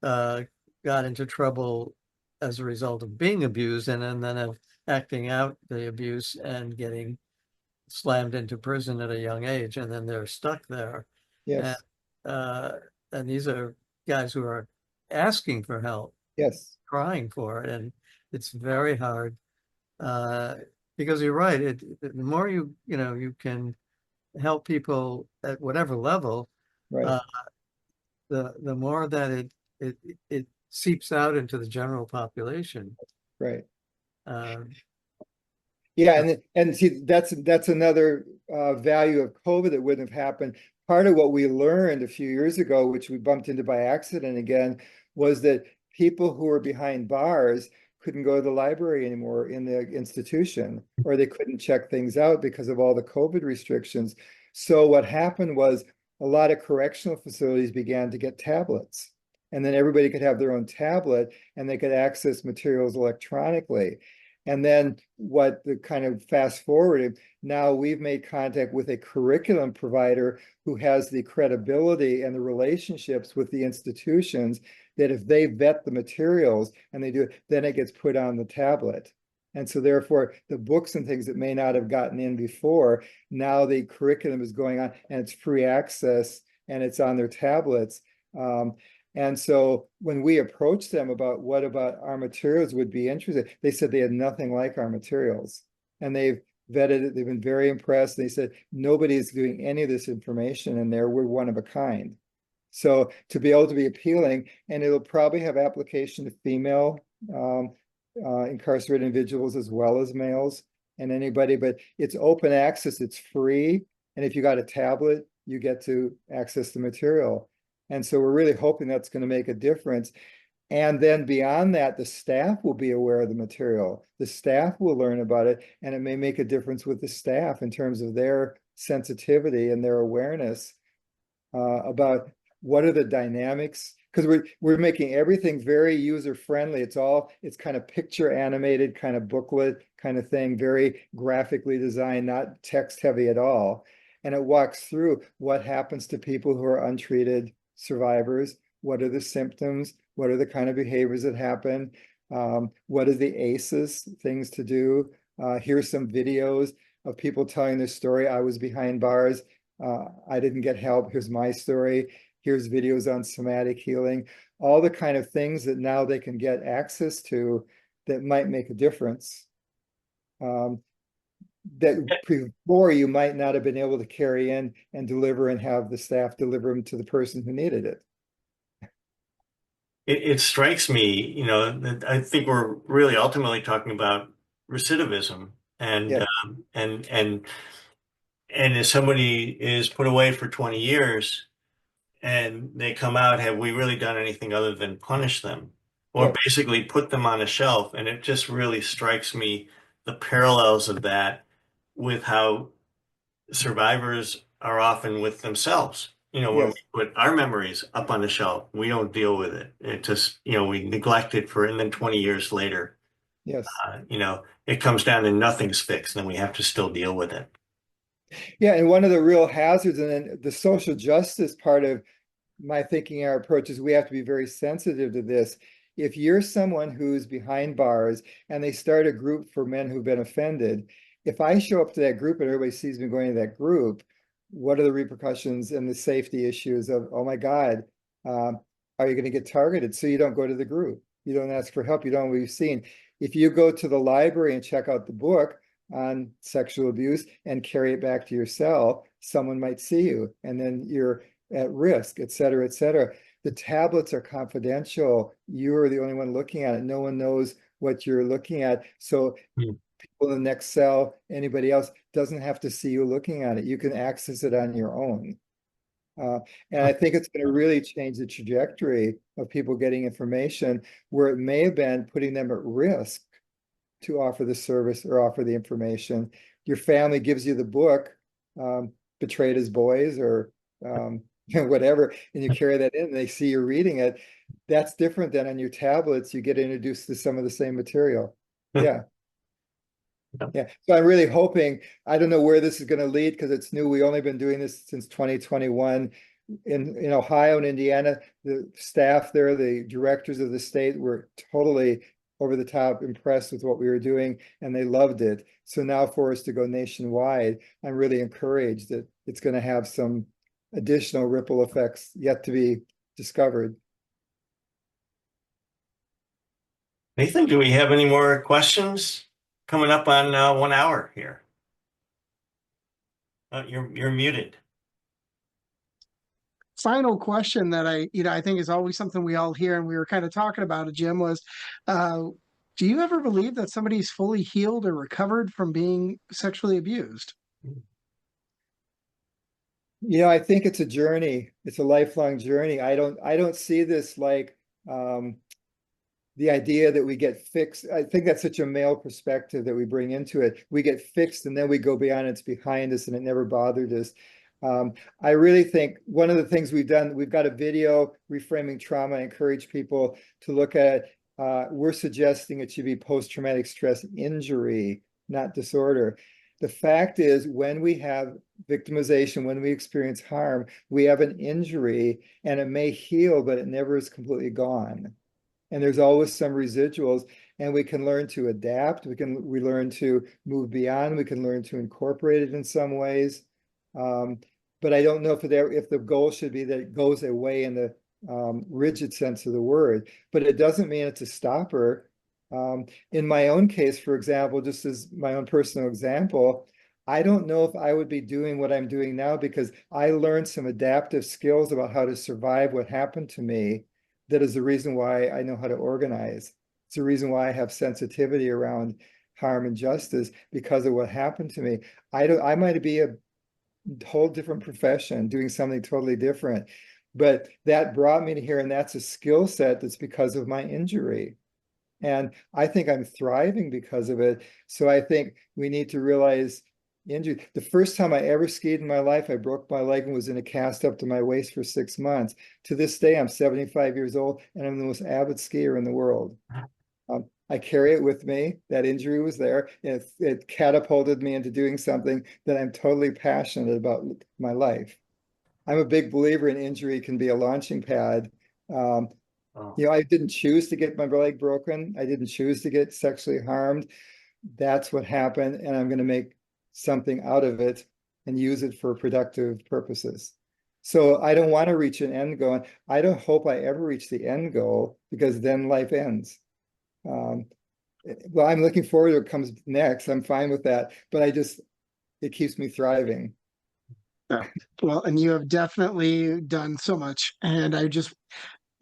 Speaker 4: uh, got into trouble as a result of being abused and then of acting out the abuse and getting slammed into prison at a young age, and then they're stuck there. And
Speaker 2: yes,
Speaker 4: uh, and these are guys who are asking for help,
Speaker 2: yes,
Speaker 4: crying for it, and it's very hard uh, because you're right. The more you can help people at whatever level,
Speaker 2: right,
Speaker 4: uh, the more that it it seeps out into the general population.
Speaker 2: right.
Speaker 4: Um,
Speaker 2: Yeah, and see that's another value of COVID that wouldn't have happened. Part of what we learned a few years ago, which we bumped into by accident again, was that people who were behind bars couldn't go to the library anymore in the institution, or they couldn't check things out because of all the COVID restrictions. So what happened was a lot of correctional facilities began to get tablets, and then everybody could have their own tablet and they could access materials electronically. And then what the kind of fast forwarded, now we've made contact with a curriculum provider who has the credibility and the relationships with the institutions that if they vet the materials and they do it, then it gets put on the tablet. And so therefore the books and things that may not have gotten in before, now the curriculum is going on and it's free access and it's on their tablets. And so when we approached them about what about our materials would be interested, they said they had nothing like our materials. And they've vetted it, they've been very impressed. They said nobody's doing any of this information in there. We're one of a kind. So to be able to be appealing, and it'll probably have application to female incarcerated individuals as well as males and anybody, but it's open access, it's free. And if you got a tablet, you get to access the material. And so we're really hoping that's going to make a difference. And then beyond that, the staff will be aware of the material. The staff will learn about it, and it may make a difference with the staff in terms of their sensitivity and their awareness about what are the dynamics. Because we're making everything very user friendly. It's kind of picture animated, kind of booklet kind of thing, very graphically designed, not text heavy at all. And it walks through what happens to people who are untreated survivors. What are the symptoms? What are the kind of behaviors that happen? What are the ACEs, things to do? Here's some videos of people telling their story. I was behind bars. I didn't get help. Here's my story. Here's videos on somatic healing. All the kind of things that now they can get access to that might make a difference. That before you might not have been able to carry in and deliver and have the staff deliver them to the person who needed it.
Speaker 1: It strikes me, that I think we're really ultimately talking about recidivism and
Speaker 2: Yeah,
Speaker 1: and if somebody is put away for 20 years and they come out, have we really done anything other than punish them or
Speaker 2: yeah,
Speaker 1: basically put them on a shelf? And it just really strikes me the parallels of that with how survivors are often with themselves. Where we
Speaker 2: yes,
Speaker 1: put our memories up on the shelf, we don't deal with it. It just, we neglect it and then 20 years later,
Speaker 2: yes.
Speaker 1: it comes down and nothing's fixed, and we have to still deal with it.
Speaker 2: Yeah, and one of the real hazards, and then the social justice part of my thinking, our approach is we have to be very sensitive to this. If you're someone who's behind bars and they start a group for men who've been offended, if I show up to that group and everybody sees me going to that group, what are the repercussions and the safety issues of, oh my God, are you going to get targeted? So you don't go to the group. You don't ask for help. You don't know what you've seen. If you go to the library and check out the book on sexual abuse and carry it back to your cell, someone might see you and then you're at risk, et cetera, et cetera. The tablets are confidential. You're the only one looking at it. No one knows what you're looking at. So
Speaker 1: Hmm.
Speaker 2: people in the next cell, anybody else doesn't have to see you looking at it. You can access it on your own. And I think it's going to really change the trajectory of people getting information where it may have been putting them at risk to offer the service or offer the information. Your family gives you the book, Betrayed as Boys or whatever, and you carry that in, and they see you reading it. That's different than on your tablets. You get introduced to some of the same material. Yeah. Yeah. So I'm really hoping, I don't know where this is going to lead because it's new. We've only been doing this since 2021. In Ohio and Indiana, the staff there, the directors of the state were totally over the top impressed with what we were doing, and they loved it. So now for us to go nationwide, I'm really encouraged that it's going to have some additional ripple effects yet to be discovered.
Speaker 1: Nathan, do we have any more questions? Coming up on 1 hour here. You're muted.
Speaker 3: Final question that I think is always something we all hear, and we were kind of talking about it, Jim, was, do you ever believe that somebody's fully healed or recovered from being sexually abused?
Speaker 2: I think it's a journey. It's a lifelong journey. I don't see this like the idea that we get fixed. I think that's such a male perspective that we bring into it. We get fixed and then we go beyond, it's behind us and it never bothered us. I really think one of the things we've done, we've got a video, Reframing Trauma. I encourage people to look at it. We're suggesting it should be post-traumatic stress injury, not disorder. The fact is, when we have victimization, when we experience harm, we have an injury and it may heal, but it never is completely gone. And there's always some residuals, and we can learn to adapt. We learn to move beyond. We can learn to incorporate it in some ways. But I don't know if the goal should be that it goes away in the rigid sense of the word. But it doesn't mean it's a stopper. In my own case, for example, just as my own personal example, I don't know if I would be doing what I'm doing now because I learned some adaptive skills about how to survive what happened to me. That is the reason why I know how to organize. It's the reason why I have sensitivity around harm and justice, because of what happened to me. I might be a whole different profession doing something totally different, but that brought me to here, and that's a skill set that's because of my injury. And I think I'm thriving because of it. So I think we need to realize injury. The first time I ever skied in my life, I broke my leg and was in a cast up to my waist for 6 months. To this day, I'm 75 years old and I'm the most avid skier in the world. I carry it with me. That injury was there. It catapulted me into doing something that I'm totally passionate about my life. I'm a big believer in injury can be a launching pad. I didn't choose to get my leg broken. I didn't choose to get sexually harmed. That's what happened, and I'm going to make something out of it and use it for productive purposes. So I don't want to reach an end goal. I don't hope I ever reach the end goal, because then life ends. Well, I'm looking forward to what comes next. I'm fine with that, but it keeps me thriving.
Speaker 3: Yeah. Well, and you have definitely done so much. And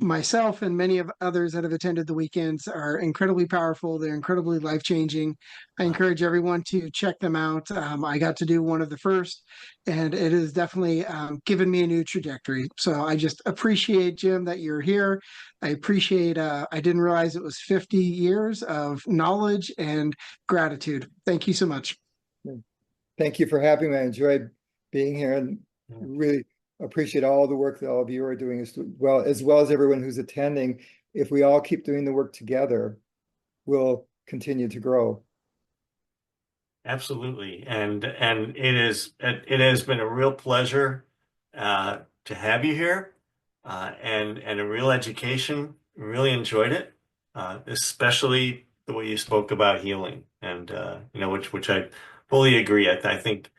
Speaker 3: myself and many of others that have attended the weekends are incredibly powerful. They're incredibly life-changing. I encourage everyone to check them out. I got to do one of the first, and it has definitely given me a new trajectory. So I just appreciate, Jim, that you're here. I appreciate, I didn't realize it was 50 years of knowledge and gratitude. Thank you so much.
Speaker 2: Thank you for having me. I enjoyed being here, and really appreciate all the work that all of you are doing, as well as everyone who's attending. If we all keep doing the work together, we'll continue to grow.
Speaker 1: Absolutely. And it has been a real pleasure to have you here, and a real education. Really enjoyed it, especially the way you spoke about healing, and which I fully agree. I think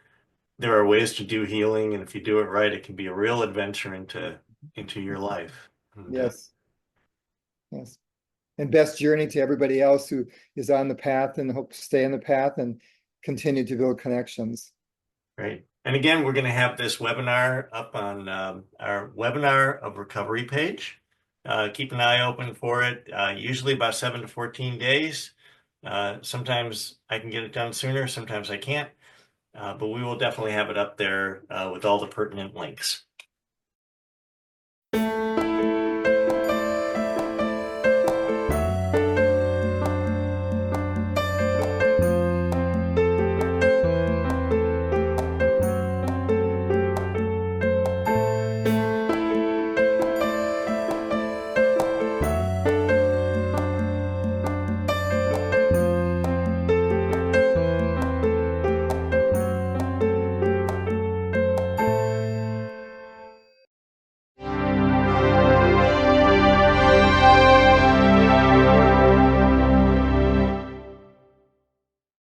Speaker 1: there are ways to do healing, and if you do it right, it can be a real adventure into your life. And,
Speaker 2: Yes. And best journey to everybody else who is on the path, and hope to stay on the path and continue to build connections.
Speaker 1: Great. And again, we're going to have this webinar up on our webinar of recovery page. Keep an eye open for it. Usually about 7 to 14 days. Sometimes I can get it done sooner, sometimes I can't. But we will definitely have it up there with all the pertinent links.